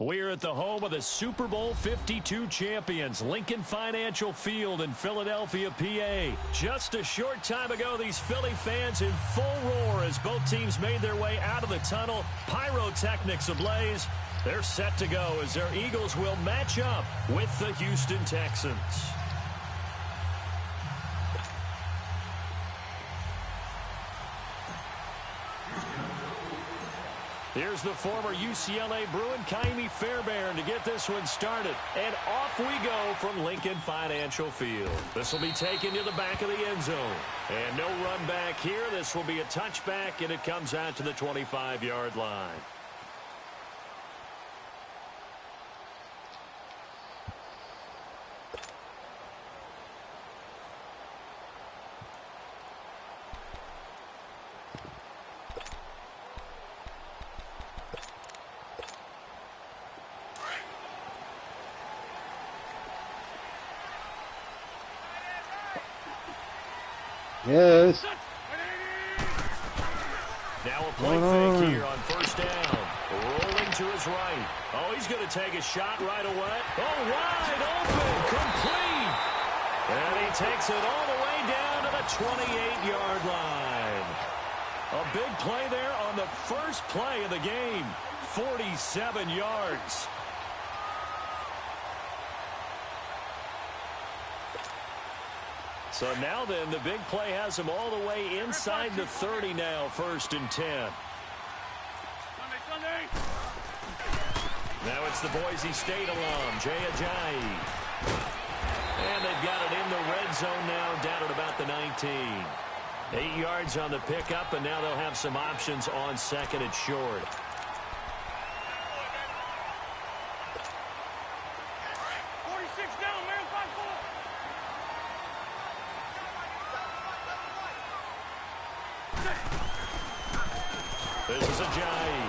We're at the home of the Super Bowl 52 champions, Lincoln Financial Field in Philadelphia, PA. Just a short time ago, these Philly fans in full roar as both teams made their way out of the tunnel. Pyrotechnics ablaze. They're set to go as their Eagles will match up with the Houston Texans. Here's the former UCLA Bruin, Kaimi Fairbairn, to get this one started. And off we go from Lincoln Financial Field. This will be taken to the back of the end zone. And no run back here. This will be a touchback, and it comes out to the 25-yard line. Yes. Now a play fake here on first down. Rolling to his right. Oh, he's going to take a shot right away. Oh, wide open. Complete. And he takes it all the way down to the 28-yard line. A big play there on the first play of the game. 47 yards. So now then, the big play has him all the way inside the 30 now, 1st and 10. Now it's the Boise State alum, Jay Ajayi. And they've got it in the red zone now, down at about the 19. 8 yards on the pickup, and now they'll have some options on second and short. This is Ajayi.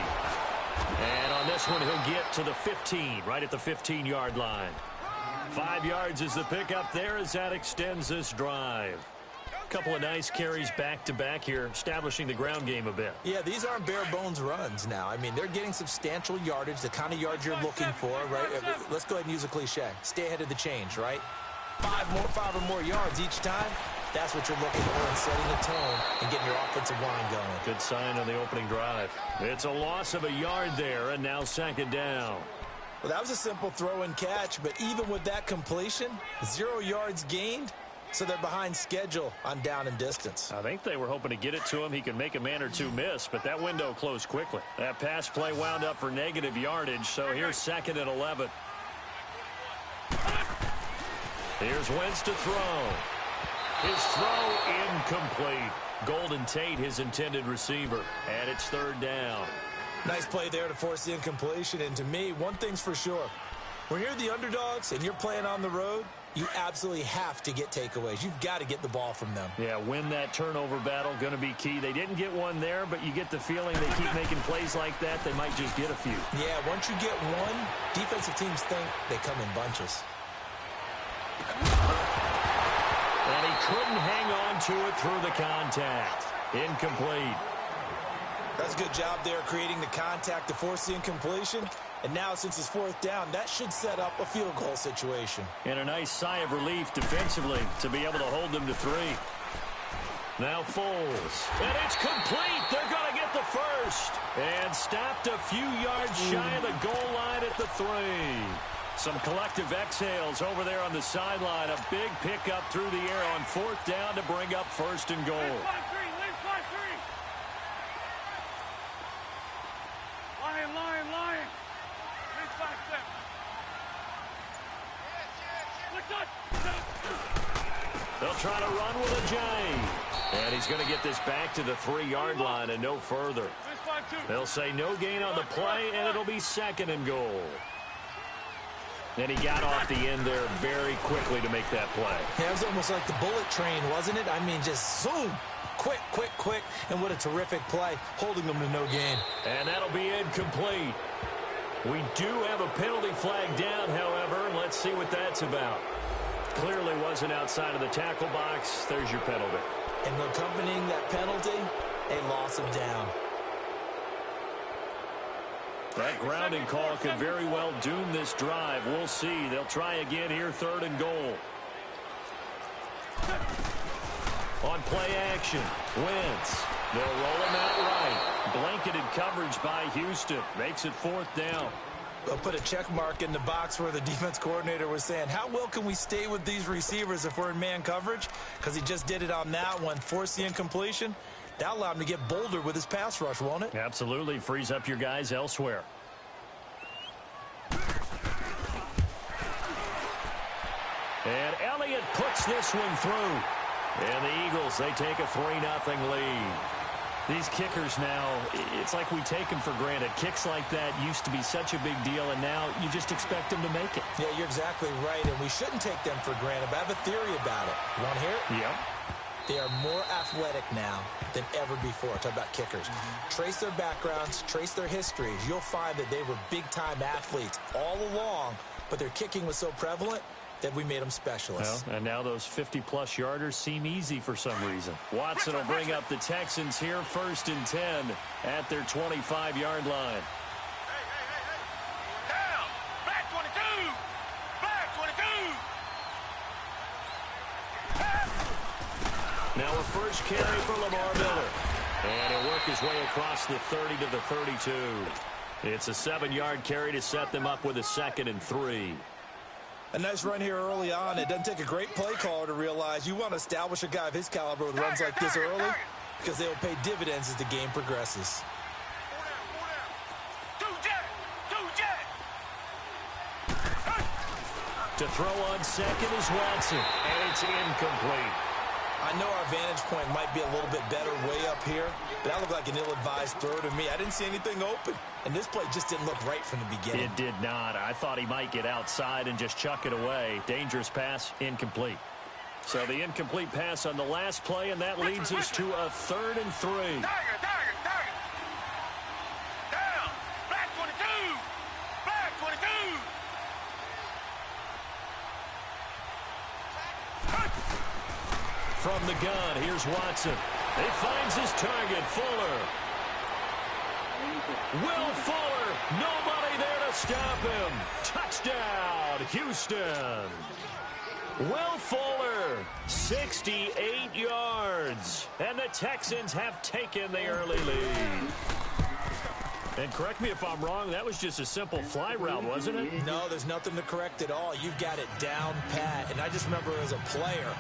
And on this one, he'll get to the 15, right at the 15-yard line. 5 yards is the pickup there as that extends this drive. Couple of nice carries back-to-back here, establishing the ground game a bit. Yeah, these aren't bare-bones runs now. I mean, they're getting substantial yardage, the kind of yards you're looking for, right? Let's go ahead and use a cliche. Stay ahead of the change, right? 5 or more yards each time. That's what you're looking for in setting a tone and getting your offensive line going. Good sign on the opening drive. It's a loss of a yard there, and now second down. Well, that was a simple throw and catch, but even with that completion, 0 yards gained, so they're behind schedule on down and distance. I think they were hoping to get it to him. He could make a man or two miss, but that window closed quickly. That pass play wound up for negative yardage, so here's 2nd and 11. Here's Wentz to throw. His throw incomplete. Golden Tate, his intended receiver, and it's 3rd down. Nice play there to force the incompletion, and to me, one thing's for sure. When you're the underdogs and you're playing on the road, you absolutely have to get takeaways. You've got to get the ball from them. Yeah, win that turnover battle, going to be key. They didn't get one there, but you get the feeling they keep making plays like that, they might just get a few. Yeah, once you get one, defensive teams think they come in bunches. And he couldn't hang on to it through the contact. Incomplete. That's a good job there creating the contact to force the incompletion. And now, since it's 4th down, that should set up a field goal situation. And a nice sigh of relief defensively to be able to hold them to 3. Now Foles. And it's complete. They're going to get the first. And stopped a few yards shy of the goal line at the 3. Some collective exhales over there on the sideline. A big pickup through the air on 4th down to bring up 1st and goal. Lion. They'll try to run with Ajayi. And he's going to get this back to the 3-yard line and no further. They'll say no gain on the play, and it'll be 2nd and goal. And he got off the end there very quickly to make that play. Yeah, it was almost like the bullet train, wasn't it? I mean, just zoom. Quick. And what a terrific play, holding them to no gain. And that'll be incomplete. We do have a penalty flag down, however. Let's see what that's about. Clearly wasn't outside of the tackle box. There's your penalty. And accompanying that penalty, a loss of down. That grounding call could very well doom this drive. We'll see. They'll try again here, 3rd and goal. On play action, Wentz. They'll roll him out right. Blanketed coverage by Houston. Makes it 4th down. They'll put a check mark in the box where the defense coordinator was saying, how well can we stay with these receivers if we're in man coverage? Because he just did it on that one, forced the incompletion. That'll allow him to get bolder with his pass rush, won't it? Absolutely. Frees up your guys elsewhere. And Elliott puts this one through. And the Eagles, they take a 3-0 lead. These kickers now, it's like we take them for granted. Kicks like that used to be such a big deal, and now you just expect them to make it. Yeah, you're exactly right, and we shouldn't take them for granted. But I have a theory about it. You want to hear it? Yep. They are more athletic now than ever before. Talk about kickers. Trace their backgrounds, trace their histories. You'll find that they were big-time athletes all along, but their kicking was so prevalent that we made them specialists. Well, and now those 50-plus yarders seem easy for some reason. Watson will bring up the Texans here, 1st and 10 at their 25-yard line. Hey. Down. Back 22. Back 22. Now a first carry for Lamar Miller. And he'll work his way across the 30 to the 32. It's a 7-yard carry to set them up with a 2nd and 3. A nice run here early on. It doesn't take a great play caller to realize you want to establish a guy of his caliber with runs like this early because they will pay dividends as the game progresses. 2 jet. 2 jet. To throw on 2nd is Watson, and it's incomplete. I know our vantage point might be a little bit better way up here, but that looked like an ill-advised throw to me. I didn't see anything open, and this play just didn't look right from the beginning. It did not. I thought he might get outside and just chuck it away. Dangerous pass, incomplete. So the incomplete pass on the last play, and that leads us to a 3rd and 3. Tiger. Down. Back 22. Back 22. From the gun, here's Watson. He finds his target, Fuller. Will Fuller, nobody there to stop him. Touchdown, Houston. Will Fuller, 68 yards. And the Texans have taken the early lead. And correct me if I'm wrong, that was just a simple fly route, wasn't it? No, there's nothing to correct at all. You've got it down pat. And I just remember as a player,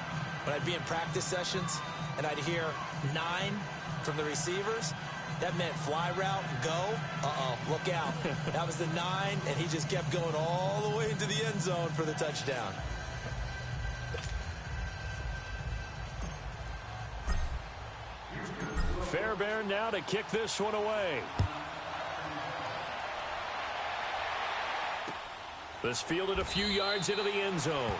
when I'd be in practice sessions and I'd hear 9 from the receivers, that meant fly route, go. Look out. That was the 9, and he just kept going all the way into the end zone for the touchdown. Fairbairn now to kick this one away. This fielded a few yards into the end zone.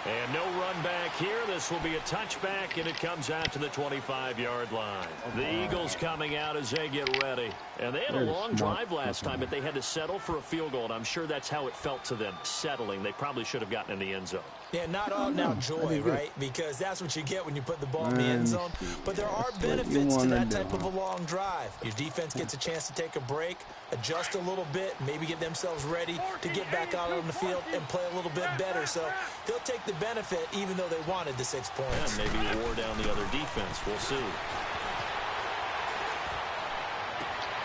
And no run back here. This will be a touchback, and it comes out to the 25-yard line. The Eagles coming out as they get ready. And they had a long drive last time, but they had to settle for a field goal, and I'm sure that's how it felt to them, settling. They probably should have gotten in the end zone. Yeah, not all now joy, right? Because that's what you get when you put the ball in the end zone. But there are benefits to that type of a long drive. Your defense gets a chance to take a break, adjust a little bit, maybe get themselves ready to get back out on the field and play a little bit better. So they'll take the benefit even though they wanted the 6 points. And maybe wore down the other defense. We'll see.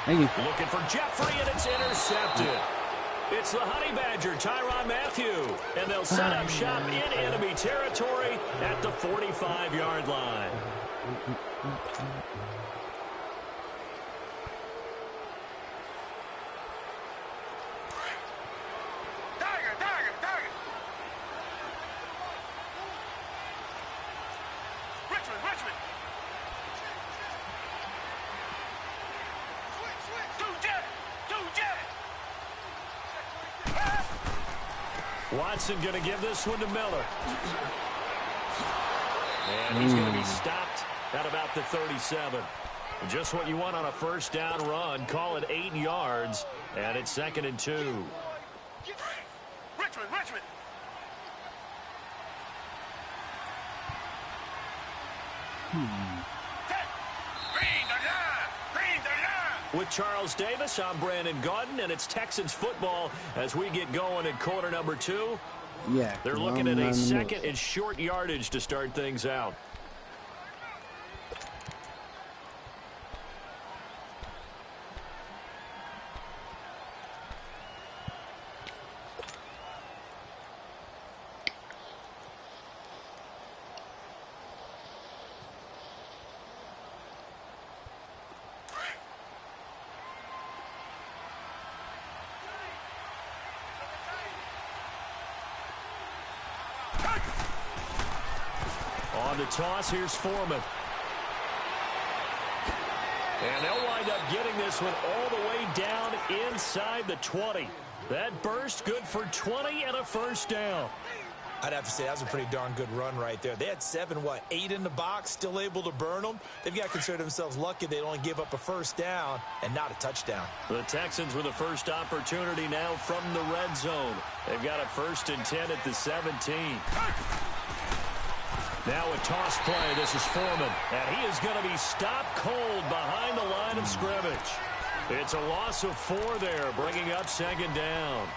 Thank you. Looking for Jeffrey, and it's intercepted. It's the Honey Badger, Tyrann Mathieu, and they'll set up shop in enemy territory at the 45-yard line. Tiger. Richmond. 2 jet. Watson going to give this one to Miller. And he's going to be stopped at about the 37. Just what you want on a first down run. Call it 8 yards, and it's 2nd and 2. Richmond. Green the line. With Charles Davis, I'm Brandon Gaudin, and it's Texans football as we get going in quarter number 2. Yeah. They're looking at a second and short yardage to start things out. On the toss, here's Foreman. And they'll wind up getting this one all the way down inside the 20. That burst good for 20 and a first down. I'd have to say that was a pretty darn good run right there. They had 8 in the box, still able to burn them. They've got to consider themselves lucky they only give up a first down and not a touchdown. The Texans with a first opportunity now from the red zone. They've got a 1st and 10 at the 17. Now a toss play. This is Foreman. And he is going to be stopped cold behind the line of scrimmage. It's a loss of 4 there, bringing up 2nd down.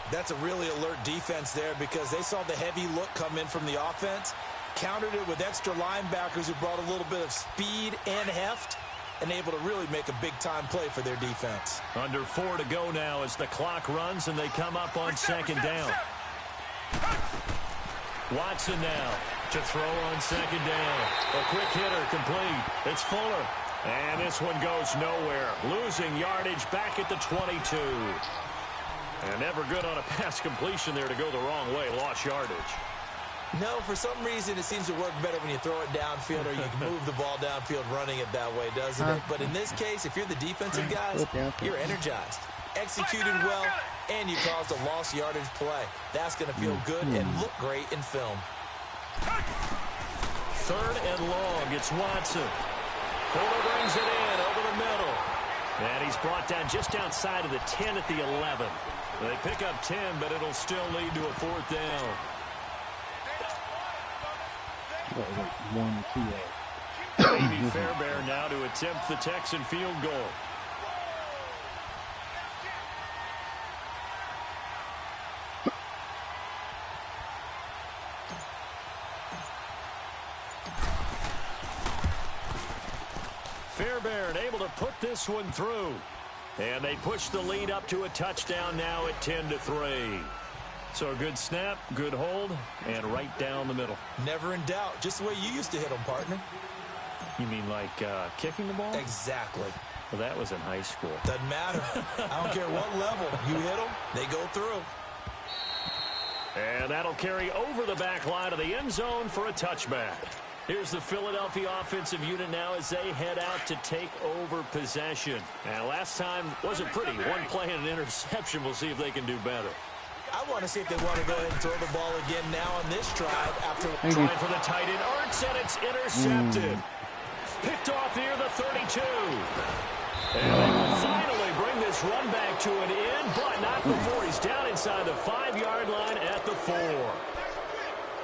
That's a really alert defense there because they saw the heavy look come in from the offense, countered it with extra linebackers who brought a little bit of speed and heft, and able to really make a big-time play for their defense. Under 4 to go now as the clock runs and they come up on 2nd down. Watson now to throw on 2nd down. A quick hitter complete. It's Fuller. And this one goes nowhere. Losing yardage back at the 22. And never good on a pass completion there to go the wrong way. Lost yardage. No, for some reason it seems to work better when you throw it downfield or you can move the ball downfield running it that way, doesn't it? But in this case, if you're the defensive guys, you're energized. Executed well, and you caused a lost yardage play. That's going to feel good and look great in film. 3rd and long. It's Watson. Fuller brings it in over the middle. And he's brought down just outside of the 10 at the 11. They pick up 10, but it'll still lead to a 4th down. Maybe Fairbairn now to attempt the Texan field goal. Fairbairn able to put this one through. And they push the lead up to a touchdown now at 10-3. So a good snap, good hold, and right down the middle. Never in doubt. Just the way you used to hit them, partner. You mean like kicking the ball? Exactly. Well, that was in high school. Doesn't matter. I don't care what level. You hit them, they go through. And that'll carry over the back line of the end zone for a touchback. Here's the Philadelphia offensive unit now as they head out to take over possession. And last time wasn't pretty. One play and an interception. We'll see if they can do better. I want to see if they want to go ahead and throw the ball again now on this drive after trying for the tight end. Arts, and it's intercepted. Picked off near the 32. And they will finally bring this run back to an end, but not before he's down inside the 5-yard line at the 4.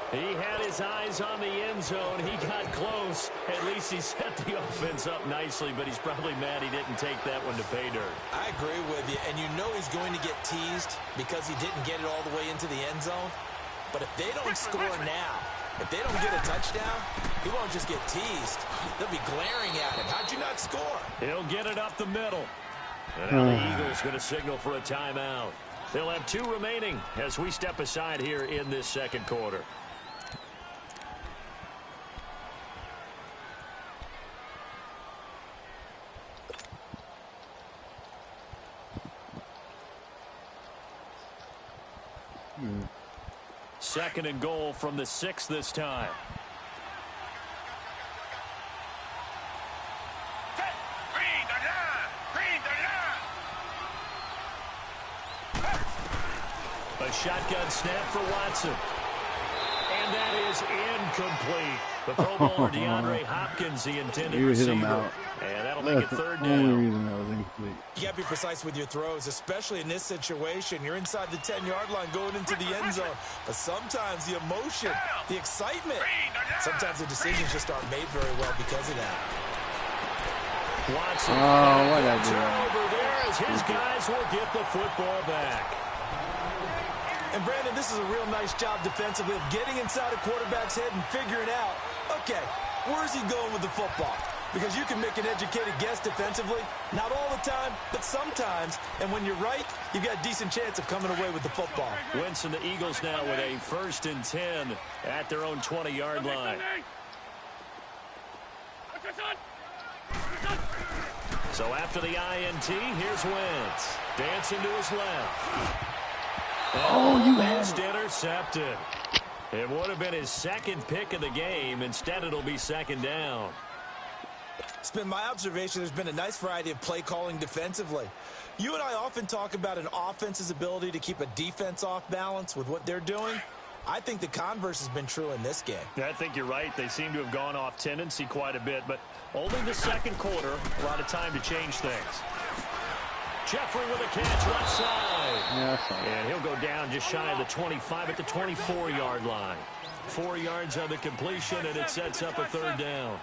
He had his eyes on the end zone. He got close. At least he set the offense up nicely, but he's probably mad he didn't take that one to pay dirt. I agree with you, and you know he's going to get teased because he didn't get it all the way into the end zone. But if they don't score now, if they don't get a touchdown, he won't just get teased. They'll be glaring at him. How'd you not score? He'll get it up the middle. And now the Eagles going to signal for a timeout. They'll have 2 remaining as we step aside here in this second quarter. Second and goal from the 6 this time. A shotgun snap for Watson. And that is incomplete. The Pro Bowler DeAndre Hopkins, the intended receiver. And that'll make it 3rd down. You got to be precise with your throws, especially in this situation. You're inside the 10-yard line going into the end zone. But sometimes the emotion, the excitement, sometimes the decisions just aren't made very well because of that. Watson. Oh, what I do? Turnover there as his guys will get the football back. And Brandon, this is a real nice job defensively of getting inside a quarterback's head and figuring out, okay, where's he going with the football? Because you can make an educated guess defensively, not all the time, but sometimes. And when you're right, you've got a decent chance of coming away with the football. Wentz and the Eagles now with a 1st and 10 at their own 20-yard line. So after the INT, here's Wentz. Dancing to his left. Oh, you had it. Intercepted. It would have been his 2nd pick of the game. Instead, it'll be 2nd down. It's been my observation there's been a nice variety of play calling defensively. You and I often talk about an offense's ability to keep a defense off balance with what they're doing. I think the converse has been true in this game. I think you're right. They seem to have gone off tendency quite a bit, but only the 2nd quarter, a lot of time to change things. Jeffrey with a catch left side. And he'll go down just shy of the 25 at the 24-yard line. 4 yards on the completion, and it sets up a 3rd down.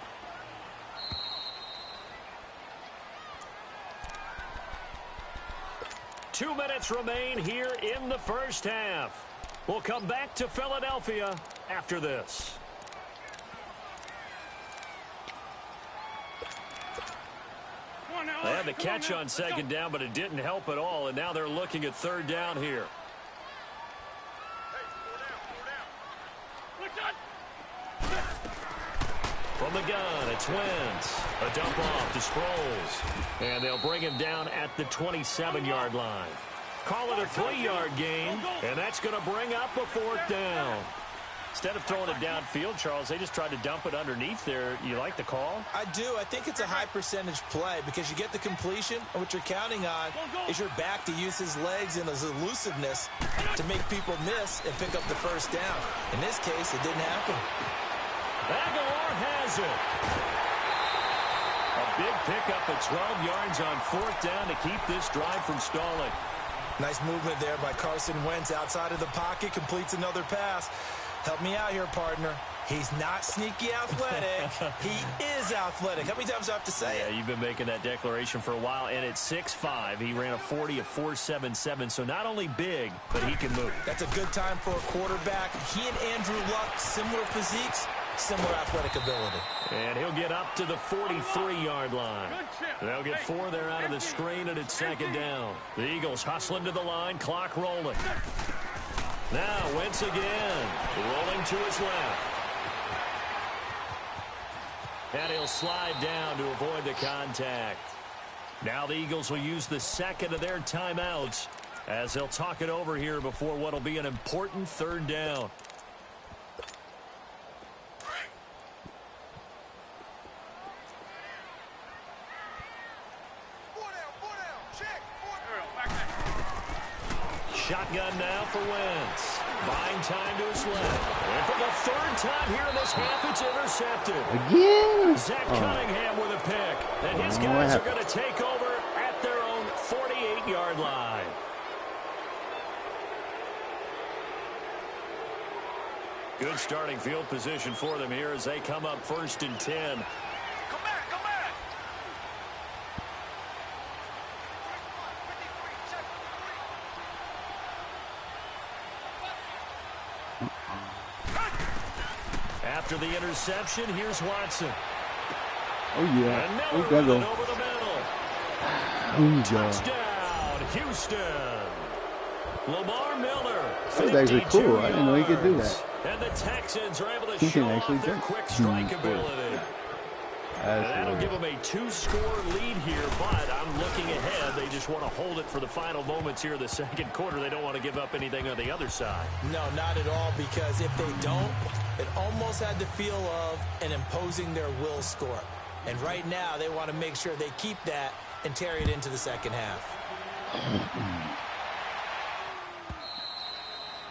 Two minutes remain here in the first half. We'll come back to Philadelphia after this. They had the catch on 2nd down, but it didn't help at all, and now they're looking at 3rd down here. From the gun, it's Wentz. A dump off to Sproles. And they'll bring him down at the 27-yard line. Call it a 3-yard gain, and that's going to bring up a 4th down. Instead of throwing it downfield, Charles, they just tried to dump it underneath there. You like the call? I do. I think it's a high percentage play because you get the completion, and what you're counting on is your back to use his legs and his elusiveness to make people miss and pick up the 1st down. In this case, it didn't happen. Aguilar has it. A big pickup at 12 yards on 4th down to keep this drive from stalling. Nice movement there by Carson Wentz outside of the pocket, completes another pass. Help me out here, partner. He's not sneaky athletic. He is athletic. How many times do I have to say it? Yeah, you've been making that declaration for a while, and at 6'5", he ran a 40 of 4.77, so not only big, but he can move. That's a good time for a quarterback. He and Andrew Luck, similar physiques, similar athletic ability. And he'll get up to the 43-yard line. They'll get 4 there out of the screen, and it's 2nd down. The Eagles hustling to the line, clock rolling. Now Wentz again, rolling to his left. And he'll slide down to avoid the contact. Now the Eagles will use the 2nd of their timeouts as they'll talk it over here before what will be an important 3rd down. Shotgun now for Wentz. Buying time to his left. And for the 3rd time here in this half, it's intercepted. Again? Zach Cunningham with a pick. And his guys are going to take over at their own 48-yard line. Good starting field position for them here as they come up 1st and 10. Come back, come back. After the interception, here's Watson. Oh, yeah. And We Miller gotta go. over the middle. Touchdown, Houston. Lamar Miller. That was actually cool. I didn't know he could do that. And the Texans are able to He show can actually off their jump. quick strike ability. And that'll give That's them a 2-score lead here, but I'm looking ahead. They just want to hold it for the final moments here of the 2nd quarter. They don't want to give up anything on the other side. No, not at all, because if they don't, it almost had the feel of an imposing their will score. And right now, they want to make sure they keep that and carry it into the 2nd half.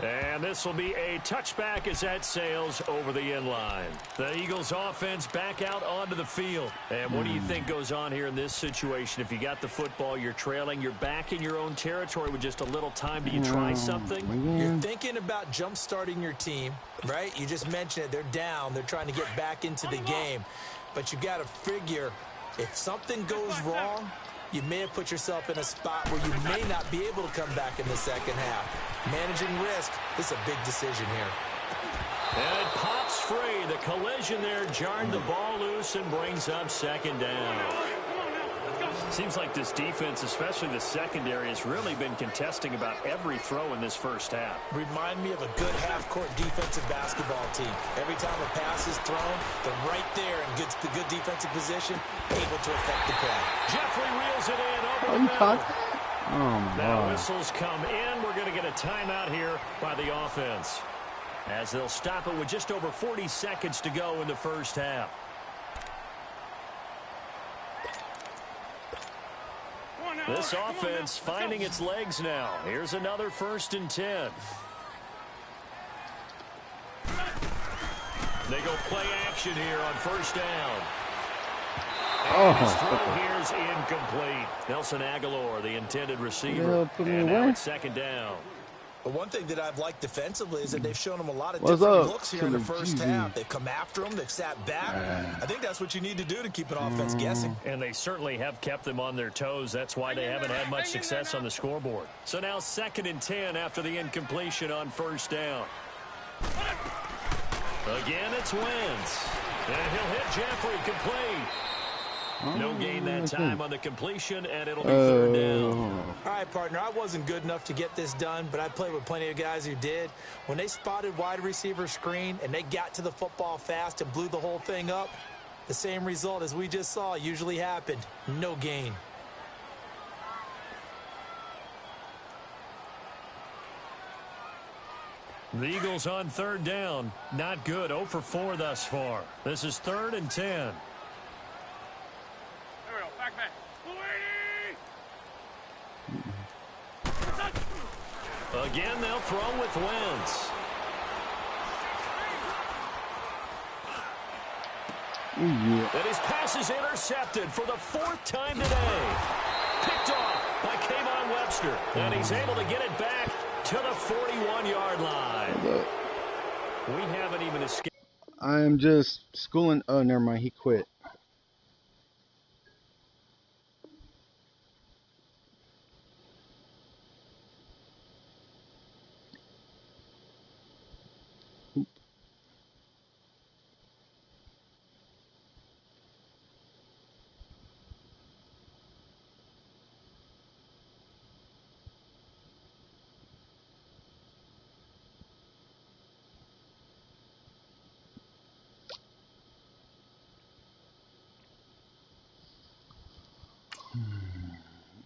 And this will be a touchback as that sails over the end line. The Eagles offense back out onto the field. And what do you think goes on here in this situation? If you got the football, you're trailing, you're back in your own territory with just a little time. Do you try something? You're thinking about jump-starting your team, right? You just mentioned it. They're down. They're trying to get back into the game. But you got to figure If something goes wrong, you may have put yourself in a spot where you may not be able to come back in the second half. Managing risk, this is a big decision here. And it pops free. The collision there jarred the ball loose and brings up second down. Seems like this defense, especially the secondary, has really been contesting about every throw in this first half. Remind me of a good half-court defensive basketball team. Every time a pass is thrown, they're right there in good defensive position, able to affect the play. Jeffrey reels it in over the middle. Now whistles come in. We're going to get a timeout here by the offense, as they'll stop it with just over 40 seconds to go in the first half. This offense finding its legs now. Here's another 1st and 10. They go play action here on 1st down. And his throw here is incomplete. Nelson Aguilar, the intended receiver. And now it's 2nd down. But one thing that I've liked defensively is that they've shown them a lot of different looks here in the first half. They've come after them. They've sat back. I think that's what you need to do to keep an offense guessing. And they certainly have kept them on their toes. That's why they haven't had much success on the scoreboard. So now 2nd and 10 after the incompletion on 1st down. Again, it's Wentz. And he'll hit Jeffrey complete. No gain that time on the completion, and it'll be 3rd down. All right, partner, I wasn't good enough to get this done, but I played with plenty of guys who did. When they spotted wide receiver screen and they got to the football fast and blew the whole thing up, the same result as we just saw usually happened. No gain. The Eagles on 3rd down. Not good. 0 for 4 thus far. This is 3rd and 10. Again, they'll throw with Wentz. And his pass is intercepted for the 4th time today. Picked off by Kayvon Webster. And he's able to get it back to the 41-yard line. We haven't even escaped. I'm just schooling. Oh, never mind. He quit.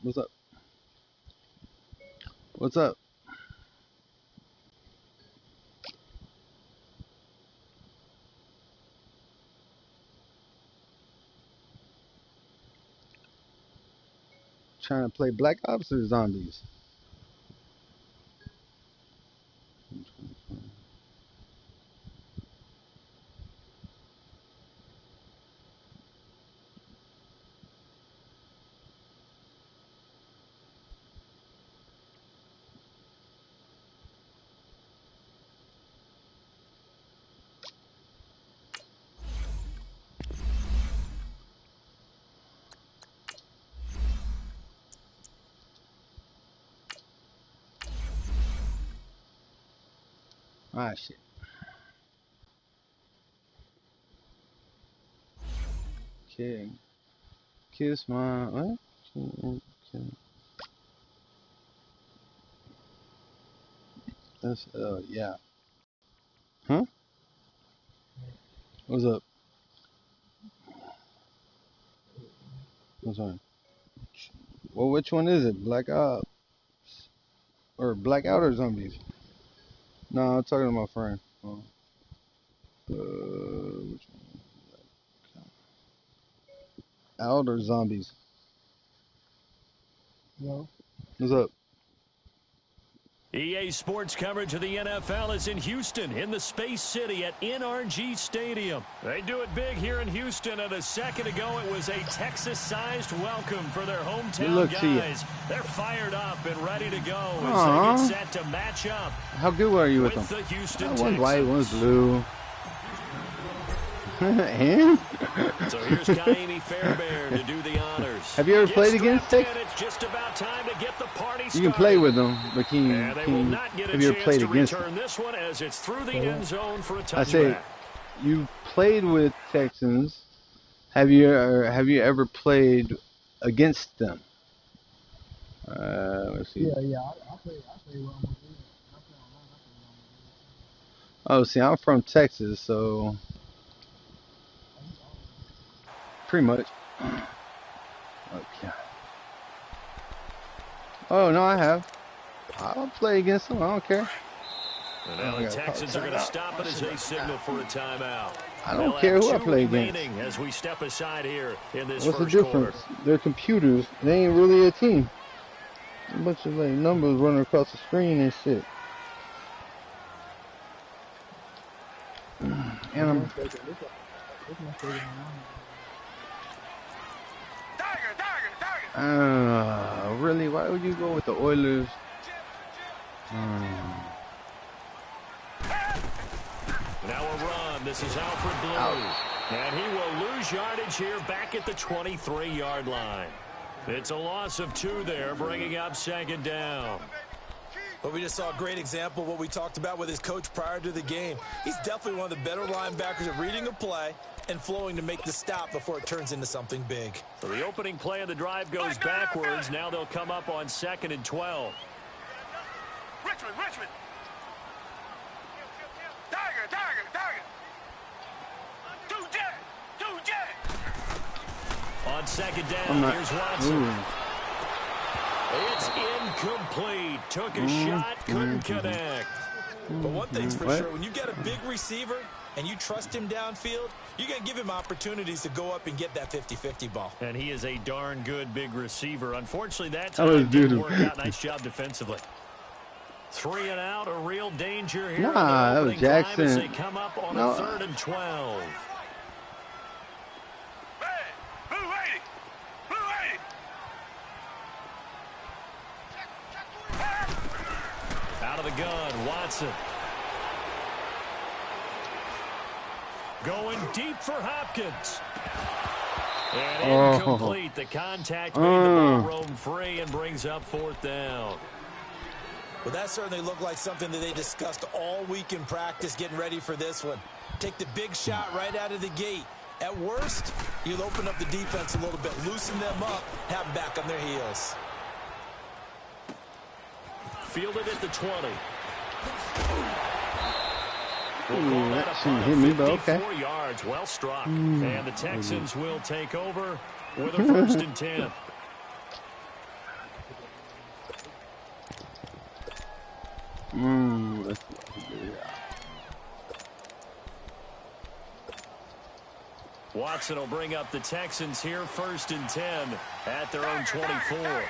What's up? What's up? Trying to play Black Ops or Zombies? Ah, shit. Okay. Kiss my... What? Okay. That's, yeah. Huh? What's up? What's on? Well, which one is it? Black Ops? Or Blackout or Zombies? No, I'm talking to my friend. Oh. Which one? Out or Zombies? No. What's up? EA Sports coverage of the NFL is in Houston, in the Space City at NRG Stadium. They do it big here in Houston, and a second ago it was a Texas-sized welcome for their hometown guys. They're fired up and ready to go as they get set to match up. How good were you with them? The Houston one's white, one's blue. And? So here's Kaimi Fairbairn to do the honors. Have you ever played against Texas? It's just about time to get the party started. You can play with them, but have you ever played against them? This one as it's through the end zone for a touchback. I say, you played with Texans. Have you ever played against them? Let's see. Yeah, I play well. Oh, see, I'm from Texas, so pretty much. Okay. Oh no, I have. I'll play against them. I don't care. And now the Texans are going to stop it as they signal for a timeout. I don't care who I play against. As we step aside here in this What's the first difference? quarter. They're computers. They ain't really a team. A bunch of like numbers running across the screen and shit. And I'm. Really? Why would you go with the Oilers? Now a run. This is Alfred Blue. And he will lose yardage here back at the 23-yard line. It's a loss of 2 there, bringing up second down. But we just saw a great example of what we talked about with his coach prior to the game. He's definitely one of the better linebackers at reading a play and flowing to make the stop before it turns into something big. So the opening play of the drive goes backwards. Now they'll come up on 2nd and 12. Richmond. Tiger. 2J. On second down, here's Watson. Ooh. It's incomplete. Took a shot, couldn't connect. But one thing's for sure, when you get a big receiver and you trust him downfield, you're going to give him opportunities to go up and get that 50-50 ball. And he is a darn good big receiver. Unfortunately, that time didn't work out. Nice job defensively. 3 and out, a real danger here. Nah, that was Jackson. As they come up on a 3rd and 12. Out of the gun, Watson. Going deep for Hopkins. And incomplete. The contact made the ball roam free and brings up 4th down. Well, that certainly looked like something that they discussed all week in practice getting ready for this one. Take the big shot right out of the gate. At worst, you'll open up the defense a little bit, loosen them up, have them back on their heels. Fielded at the 20. That shouldn't hit me, but okay. 54 yards, well struck. And the Texans will take over with a 1st and 10. Watson will bring up the Texans here, 1st and 10 at their own 24.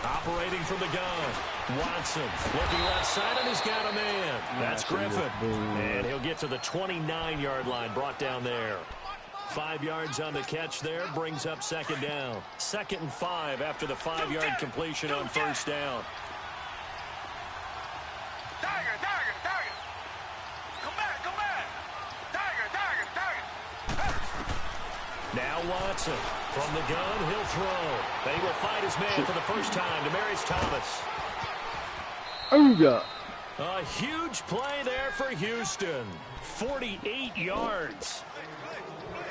Operating from the gun, Watson looking left side, and he's got a man. That's Griffin, and he'll get to the 29-yard line, brought down there. 5 yards on the catch there, brings up 2nd down. 2nd and 5 after the 5-yard completion on 1st down. Tiger. Come back. Tiger. Now Watson from the gun, he'll throw. They will fight his man for the first time. Demaryius Thomas. A huge play there for Houston. 48 yards.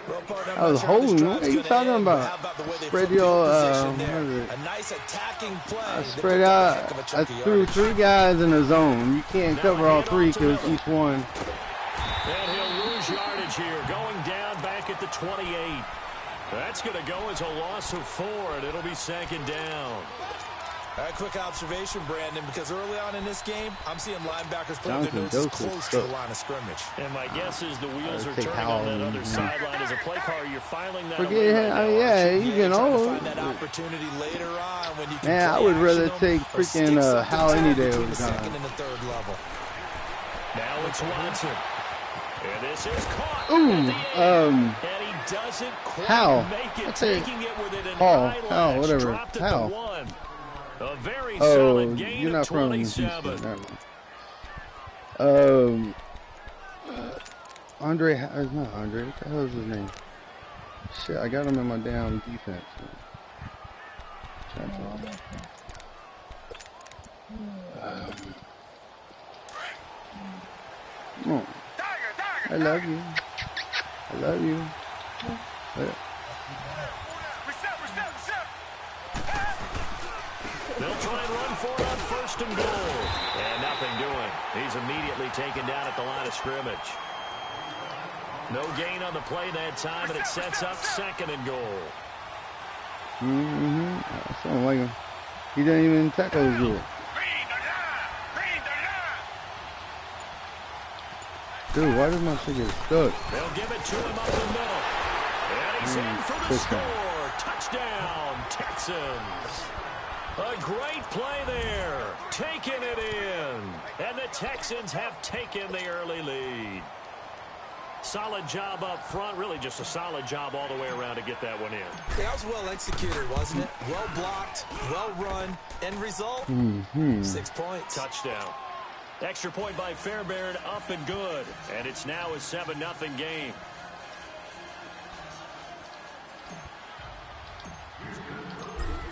Well, partner, I was holding. What are you talking about? Spread your, a nice attacking play. Spread out. I threw 3 guys in the zone. You can't cover all 3 because each one. And he'll lose yardage here, going down back at the 28. That's going to go as a loss of 4, and it'll be 2nd down. All right, quick observation, Brandon, because early on in this game, I'm seeing linebackers putting their noses close to the line of scrimmage. And my guess is the wheels are turning on that other sideline. As a play caller, you're filing that away right now, yeah, you can find that opportunity later on when you can. Man, I would rather take freaking Hal any day over the second and the 3rd level. Now it's Watson. And this is caught. Ooh, and he doesn't quite How? make it, That's it. taking it with an How? eyelash, Whatever. dropped it How? to 1. A very Oh, solid gain you're of not from Houston. 27. Never mind. Andre, it's not Andre. What the hell is his name? Shit, I got him in my damn defense. Oh, I love you. I love you. They'll try and run for it on 1st and goal. And nothing doing. He's immediately taken down at the line of scrimmage. No gain on the play that time, and it sets up 2nd and goal. I don't like him. He didn't even tackle his good. Dude, why does my shit get stuck? They'll give it to him up the middle. And he's in for the score. Touchdown, Texans. A great play there. Taking it in. And the Texans have taken the early lead. Solid job up front. Really just a solid job all the way around to get that one in. Yeah, that was well executed, wasn't it? Well blocked, well run. End result, 6 points. Touchdown. Extra point by Fairbairn, up and good. And it's now a 7-0 game.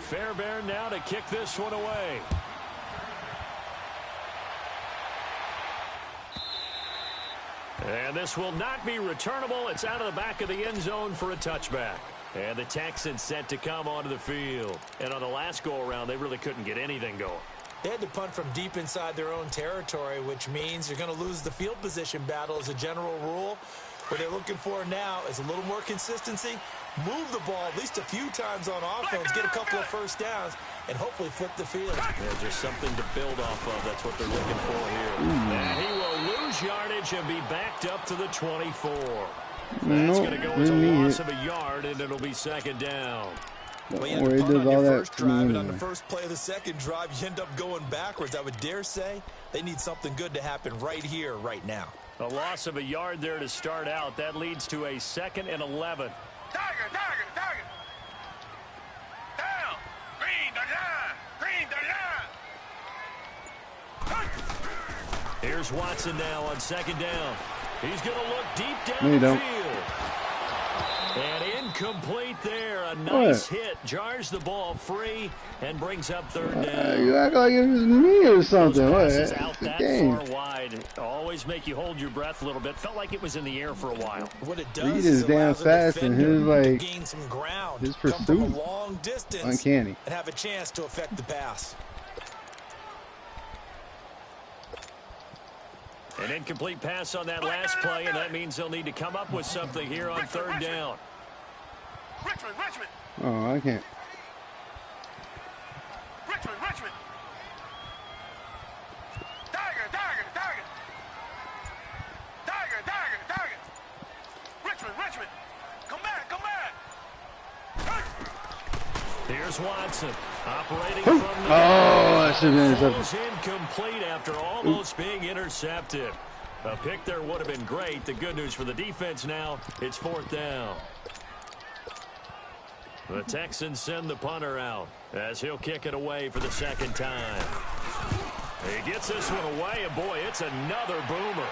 Fairbairn now to kick this one away. And this will not be returnable. It's out of the back of the end zone for a touchback. And the Texans set to come onto the field. And on the last go-around, they really couldn't get anything going. They had to punt from deep inside their own territory, which means you're going to lose the field position battle as a general rule. What they're looking for now is a little more consistency, move the ball at least a few times on offense, get a couple of first downs, and hopefully flip the field. Yeah, just something to build off of. That's what they're looking for here. And he will lose yardage and be backed up to the 24. That's going to go as a loss of a yard, and it'll be 2nd down. Well, you had to punt on your first drive, and on the first play of the second drive, you end up going backwards. I would dare say they need something good to happen right here, right now. A loss of a yard there to start out. That leads to a 2nd and 11. Tiger. Down. Green the line. Here's Watson now on 2nd down. He's going to look deep down No, the field. And incomplete there. A nice hit. Jars the ball free and brings up 3rd down. You act like it was me or something. Those What? passes out that far wide always make you hold your breath a little bit. Felt like it was in the air for a while. What it He does is is damn allows a fast, and defender his like to gain some ground, his come from a pursuit, long distance, uncanny. and have a chance to affect the pass. An incomplete pass on that last play, and that means they'll need to come up with something here on 3rd down. Richmond. Oh, I can't. Richmond. Tiger. Richmond. Come back. Here's Watson operating from the that should have been throws incomplete after almost being intercepted. A pick there would have been great. The good news for the defense now, it's 4th down. The Texans send the punter out as he'll kick it away for the 2nd time. He gets this one away, and boy, it's another boomer.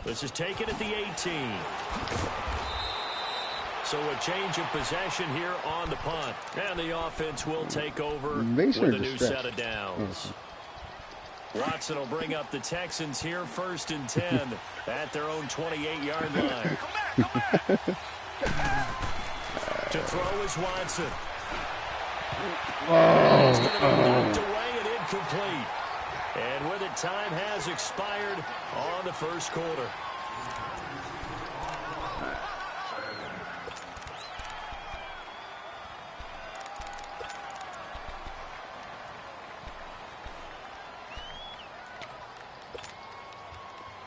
This is taken at the 18. So a change of possession here on the punt. And the offense will take over with a new set of downs. Watson will bring up the Texans here 1st and 10 at their own 28-yard line. To throw is Watson. He's going to be knocked away and incomplete. And with it, time has expired on the 1st quarter.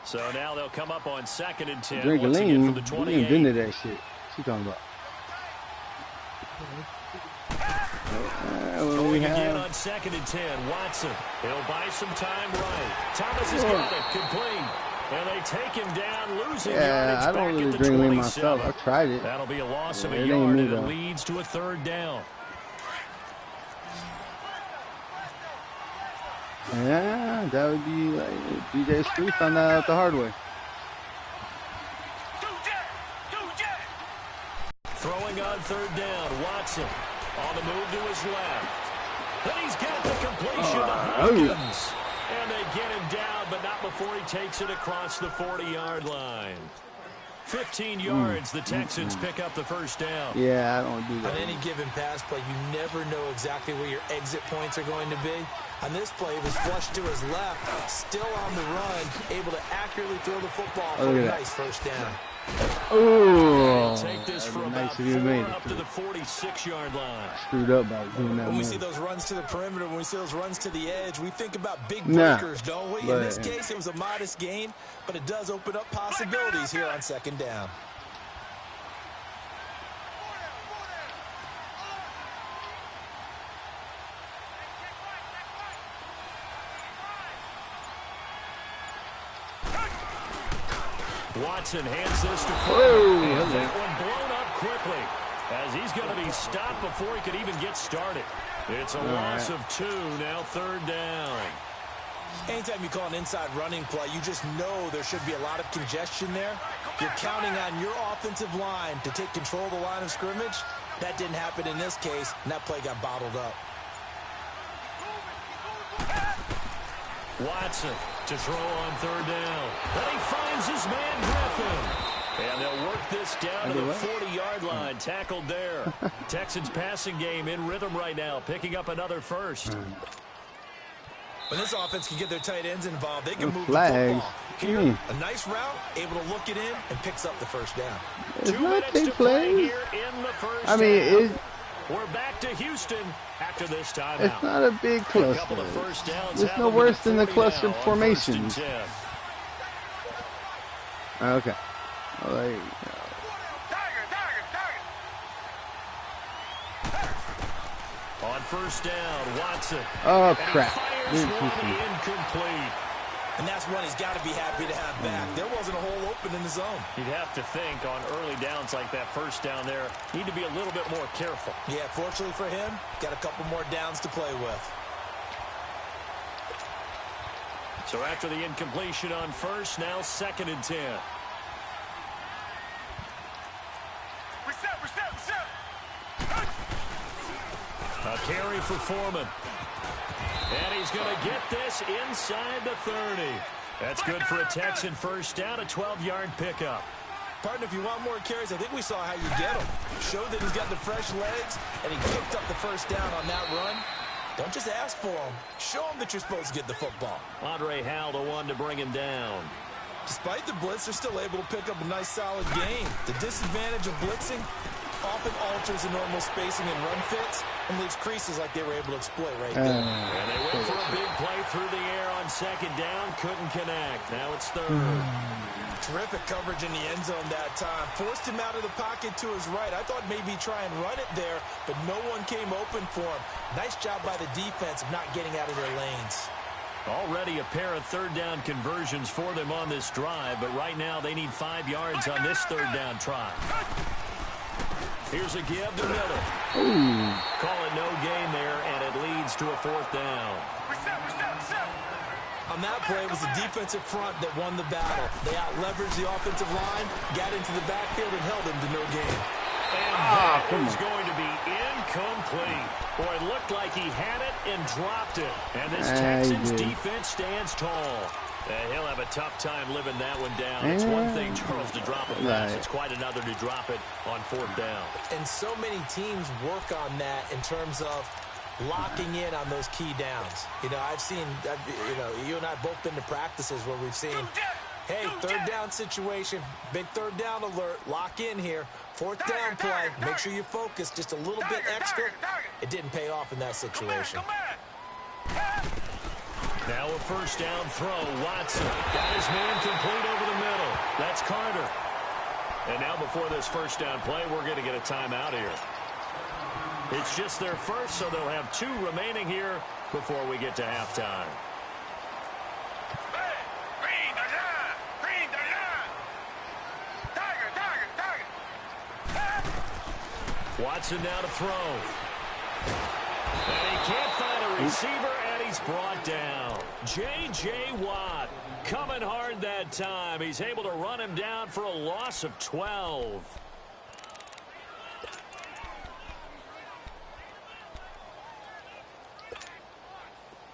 So now they'll come up on 2nd and 10. Once again from the 28. He invented that shit. What's he talking about? Going again on 2nd and 10. Watson. He'll buy some time right. Thomas has got it. Complete. And they take him down, losing Yeah, yardage I don't back really at the drink lean 27. myself. I tried it. That'll be a loss of a it ain't yard, me, and it though. leads to a 3rd down. Yeah, that would be like DJ Screw found that out the hard way. Throwing on 3rd down, Watson on the move to his left. Then he's got the completion to Hopkins. And they get him down, but not before he takes it across the 40-yard line. 15 yards, the Texans pick up the 1st down. Yeah, I don't do that. On any given pass play, you never know exactly where your exit points are going to be. On this play, he was flushed to his left, still on the run, able to accurately throw the football for a nice 1st down. Oh, Take this for about nice 4 of you made up it. to the 46-yard line. Screwed up by doing that When we move. see those runs to the perimeter, when we see those runs to the edge, we think about big Nah, breakers, don't we? In but- this case, it was a modest gain, but it does open up possibilities here on 2nd down. Watson hands this to Whoa, Foreman. And hello. that one blown up quickly as he's going to be stopped before he could even get started. It's a loss of 2, now 3rd down. Anytime you call an inside running play, you just know there should be a lot of congestion there. You're counting on your offensive line to take control of the line of scrimmage. That didn't happen in this case, and that play got bottled up. Watson to throw on 3rd down. Then he finds his man Griffin. And they'll work this down to the 40-yard line. Tackled there. Texans passing game in rhythm right now, picking up another 1st. When this offense can get their tight ends involved, they can move flags. the football. Here, a nice route, able to look it in, and picks up the 1st down. It's 2 not minutes big to play plays. here in the 1st I mean, half. We're back to Houston after this timeout. it's not a big A cluster. couple of 1st downs. It's no happen worse with than the 40 clustered now on 1st and formations. 10. Okay. Well, there you go. On 1st down, Watson. Oh, And he crap. fires one incomplete. And that's one he's got to be happy to have back. There wasn't a hole open in the zone. You'd have to think on early downs like that 1st down there, need to be a little bit more careful. Yeah, fortunately for him, got a couple more downs to play with. So after the incompletion on 1st, now 2nd and 10. A carry for Foreman. And he's going to get this inside the 30. That's good for a Texan 1st down, a 12-yard pickup. Partner, if you want more carries, I think we saw how you get them. Showed that he's got the fresh legs, and he picked up the 1st down on that run. Don't just ask for them. Show them that you're supposed to get the football. Andre Howell, the one to bring him down. Despite the blitz, they're still able to pick up a nice, solid gain. The disadvantage of blitzing often alters the normal spacing and run fits and leaves creases like they were able to exploit right there. And they went for a big play through the air on 2nd down. Couldn't connect. Now it's 3rd. Terrific coverage in the end zone that time. Forced him out of the pocket to his right. I thought maybe try and run it there, but no one came open for him. Nice job by the defense of not getting out of their lanes. Already a pair of 3rd down conversions for them on this drive, but right now they need 5 yards on this 3rd down try. Here's a give to Miller. Call it no gain there, and it leads to a 4th down. On that play, it was the defensive front that won the battle. They out-leveraged the offensive line, got into the backfield, and held them to no gain. And that is going to be incomplete. Boy, it looked like he had it and dropped it. And this Texans defense stands tall. He'll have a tough time living that one down. It's one thing, Charles, to drop a pass. It's quite another to drop it on 4th down. And so many teams work on that in terms of locking in on those key downs. You know, I've seen, you and I both been to practices where we've seen, hey, 3rd down situation, big 3rd down alert, lock in here. 4th down play, make sure you focus just a little bit extra. It didn't pay off in that situation. Now a 1st down throw. Watson got his man complete over the middle. That's Carter. And now before this 1st down play, we're going to get a timeout here. It's just their 1st, so they'll have 2 remaining here before we get to halftime. Watson now to throw. And he can't find a receiver, and he's brought down. J.J. Watt coming hard that time. He's able to run him down for a loss of 12.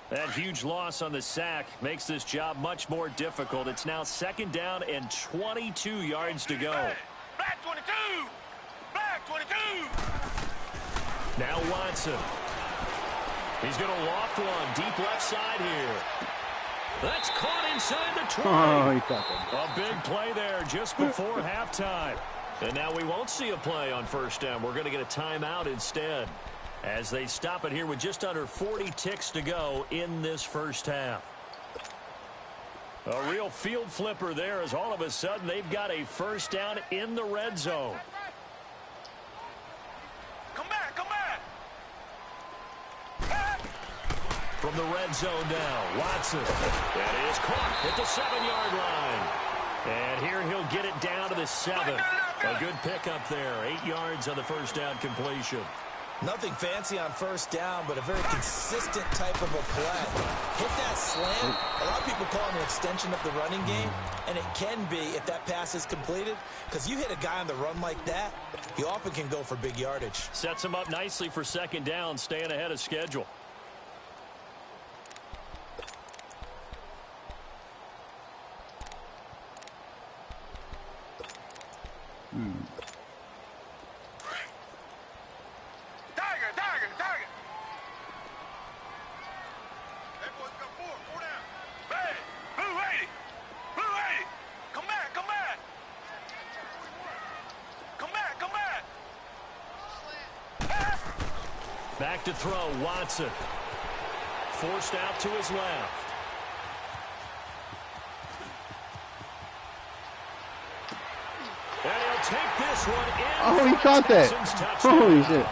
That huge loss on the sack makes this job much more difficult. It's now 2nd down and 22 yards to go. Black 22! Black 22! Now Watson. He's going to loft one deep left side here. That's caught inside the 20. Oh, he caught that. A big play there just before halftime. And now we won't see a play on 1st down. We're going to get a timeout instead, as they stop it here with just under 40 ticks to go in this 1st half. A real field flipper there, as all of a sudden they've got a 1st down in the red zone. Come back, come back! From the red zone now, Watson. That is caught at the 7-yard line. And here he'll get it down to the 7. A good pickup there. 8 yards on the 1st down completion. Nothing fancy on 1st down, but a very consistent type of a play. Hit that slant. A lot of people call it an extension of the running game, and it can be if that pass is completed, because you hit a guy on the run like that, he often can go for big yardage. Sets him up nicely for 2nd down, staying ahead of schedule. Tiger! That boy's got 4 down. Hey, Blue 80! Blue 80! Come back! Come back! Back to throw, Watson. Forced out to his left. And he'll take this one in. Oh, he caught that. Holy shit.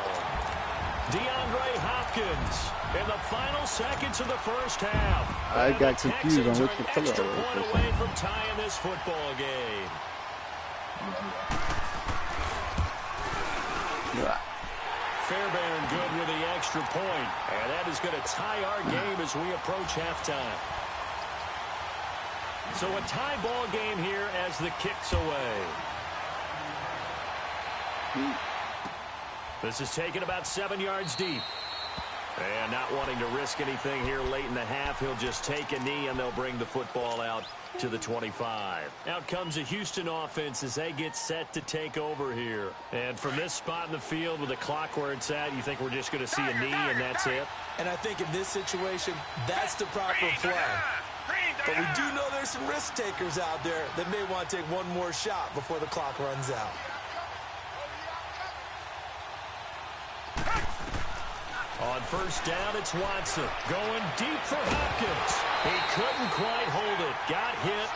DeAndre Hopkins in the final seconds of the 1st half. I got confused on which color extra it was. point away from tying this football game. Fairbairn good with the extra point. And that is going to tie our game as we approach halftime. So a tie ball game here as the kick's away. This is taken about 7 yards deep. And not wanting to risk anything here late in the half, he'll just take a knee and they'll bring the football out to the 25. Out comes the Houston offense as they get set to take over here. And from this spot in the field with the clock where it's at, you think we're just going to see a knee and that's it? And I think in this situation, that's the proper play. But we do know there's some risk takers out there that may want to take one more shot before the clock runs out. On 1st down, it's Watson going deep for Hopkins. He couldn't quite hold it. Got hit.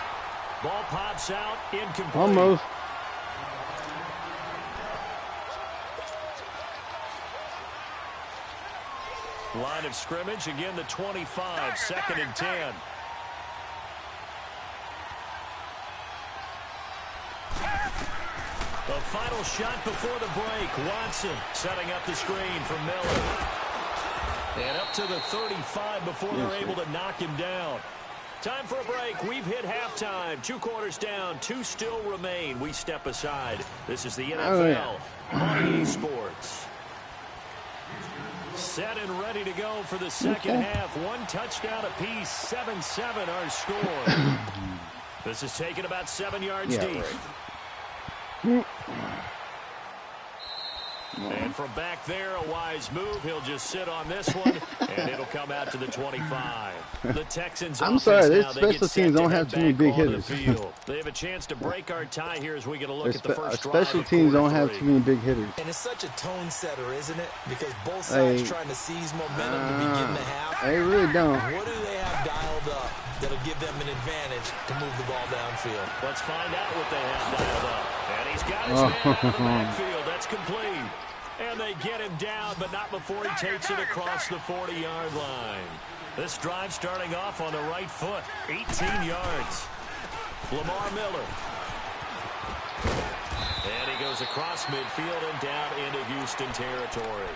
Ball pops out. Incomplete. Almost. Line of scrimmage. Again, the 25. 2nd and 10. The final shot before the break. Watson setting up the screen for Miller. And up to the 35 before they're able to knock him down. Time for a break. We've hit halftime. 2 quarters down. 2 still remain. We step aside. This is the NFL on EA Sports. Set and ready to go for the 2nd half. 1 touchdown apiece. 7-7 our score. This is taken about 7 yards deep. Right. And from back there, a wise move. He'll just sit on this one, and it'll come out to the 25. The Texans. I'm sorry, this special teams don't have too many big hitters. They have a chance to break our tie here as we get a look at the first drive. Special teams don't have too many big hitters. And it's such a tone setter, isn't it? Because both sides trying to seize momentum to begin the half. They really don't. What do they have dialed up that'll give them an advantage to move the ball downfield? Let's find out what they have dialed up. And he's got his man out of the backfield. That's complete. And they get him down, but not before he takes it across the 40-yard line. This drive starting off on the right foot. 18 yards. Lamar Miller. And he goes across midfield and down into Houston territory.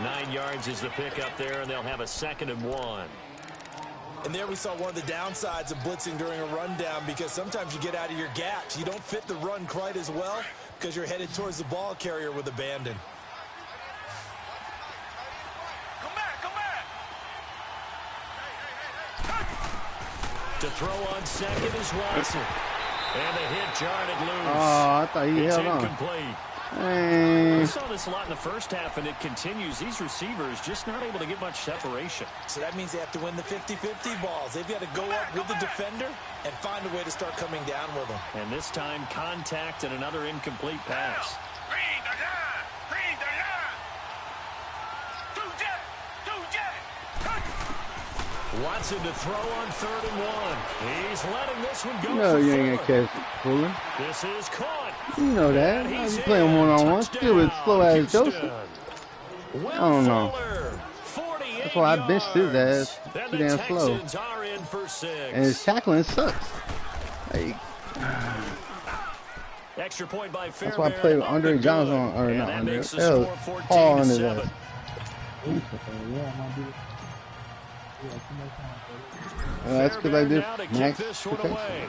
9 yards is the pickup there, and they'll have a 2nd and 1. And there we saw one of the downsides of blitzing during a rundown, because sometimes you get out of your gaps. You don't fit the run quite as well because you're headed towards the ball carrier with abandon. Come back, come back. To throw on 2nd is Watson. And the hit jarred it loose. Oh, I thought he It's held on. incomplete. Dang. We saw this a lot in the first half, and it continues. These receivers just not able to get much separation. So that means they have to win the 50-50 balls. They've got to go up with the defender and find a way to start coming down with them. And this time, contact and another incomplete pass. Green the line. Green the line. Two jet. Watson to throw on 3rd and 1. He's letting this one go. No, for you ain't 4. gonna catch fooling. This is caught. You know that. And How he's you playing in. one-on-one? Still with Touchdown, slow-ass Houston. Joseph. Will I don't know. Fuller, 48 That's why I benched his yards. ass. And Too the damn slow. Texans are in for 6. And his tackling sucks. Like, Extra point by that's why I Fairbairn played with up Andre and Johnson, good. or And not that Andre. makes the Hell, score Paul on his 14-7. ass. That's because I Fairbairn did now to kick max this one protection. away.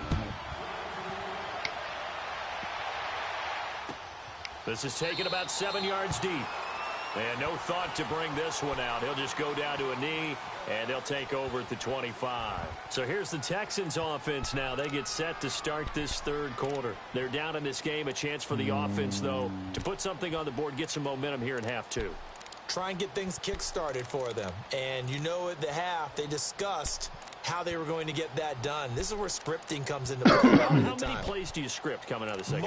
This is taken about 7 yards deep. And no thought to bring this one out. He'll just go down to a knee, and they'll take over at the 25. So here's the Texans offense now. They get set to start this 3rd quarter. They're down in this game. A chance for the offense, though, to put something on the board, get some momentum here in half 2. Try and get things kick-started for them. And you know at the half, they discussed how they were going to get that done. This is where scripting comes into play. How many plays do you script coming out of the second?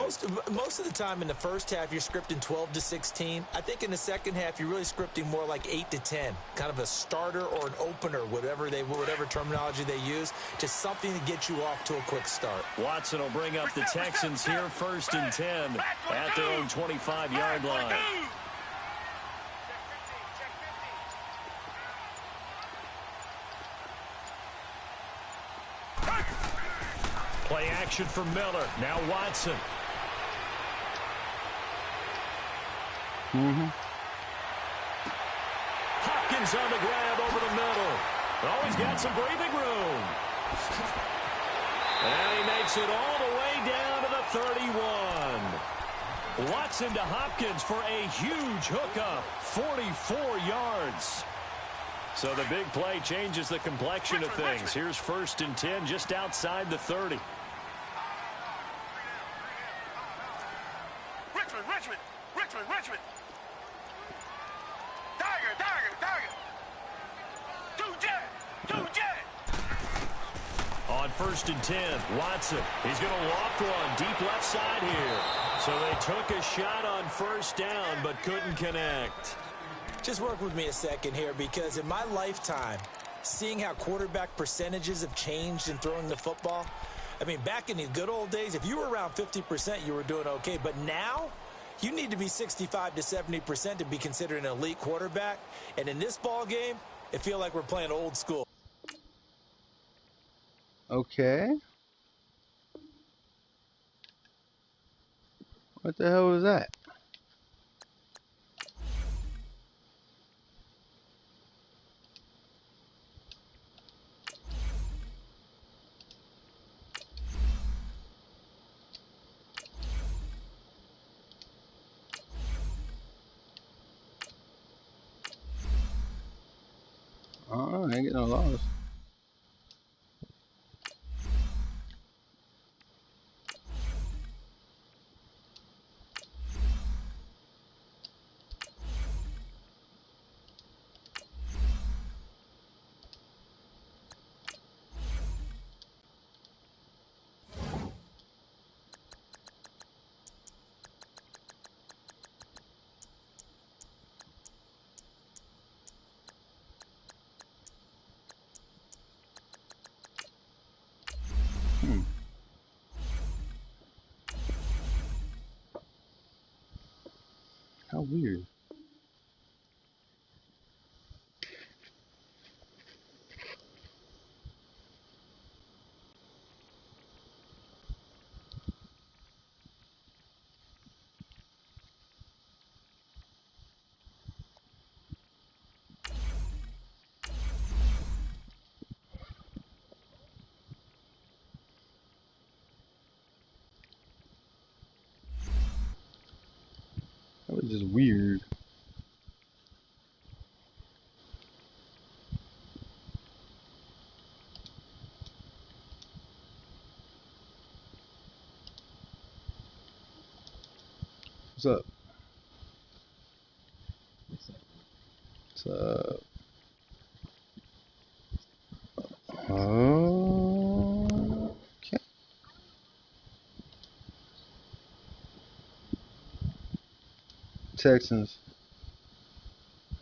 Most of the time in the first half, you're scripting 12 to 16. I think in the second half, you're really scripting more like 8 to 10. Kind of a starter or an opener, whatever terminology they use. Just something to get you off to a quick start. Watson will bring up the Texans here 1st and 10 at their own 25-yard line. Play action for Miller. Now Watson. Hopkins on the grab over the middle. Oh, he's got some breathing room. And he makes it all the way down to the 31. Watson to Hopkins for a huge hookup. 44 yards. So the big play changes the complexion of things. Here's 1st and 10 just outside the 30. Richmond. Tiger. Two jet. On 1st and 10, Watson. He's going to loft one deep left side here. So they took a shot on 1st down but couldn't connect. Just work with me a second here, because in my lifetime, seeing how quarterback percentages have changed in throwing the football, I mean, back in the good old days, if you were around 50%, you were doing okay. But now, you need to be 65 to 70% to be considered an elite quarterback. And in this ball game, it feels like we're playing old school. Okay. What the hell was that? Oh, I ain't getting no loss. How weird. What's up? What's up? Okay. Texans.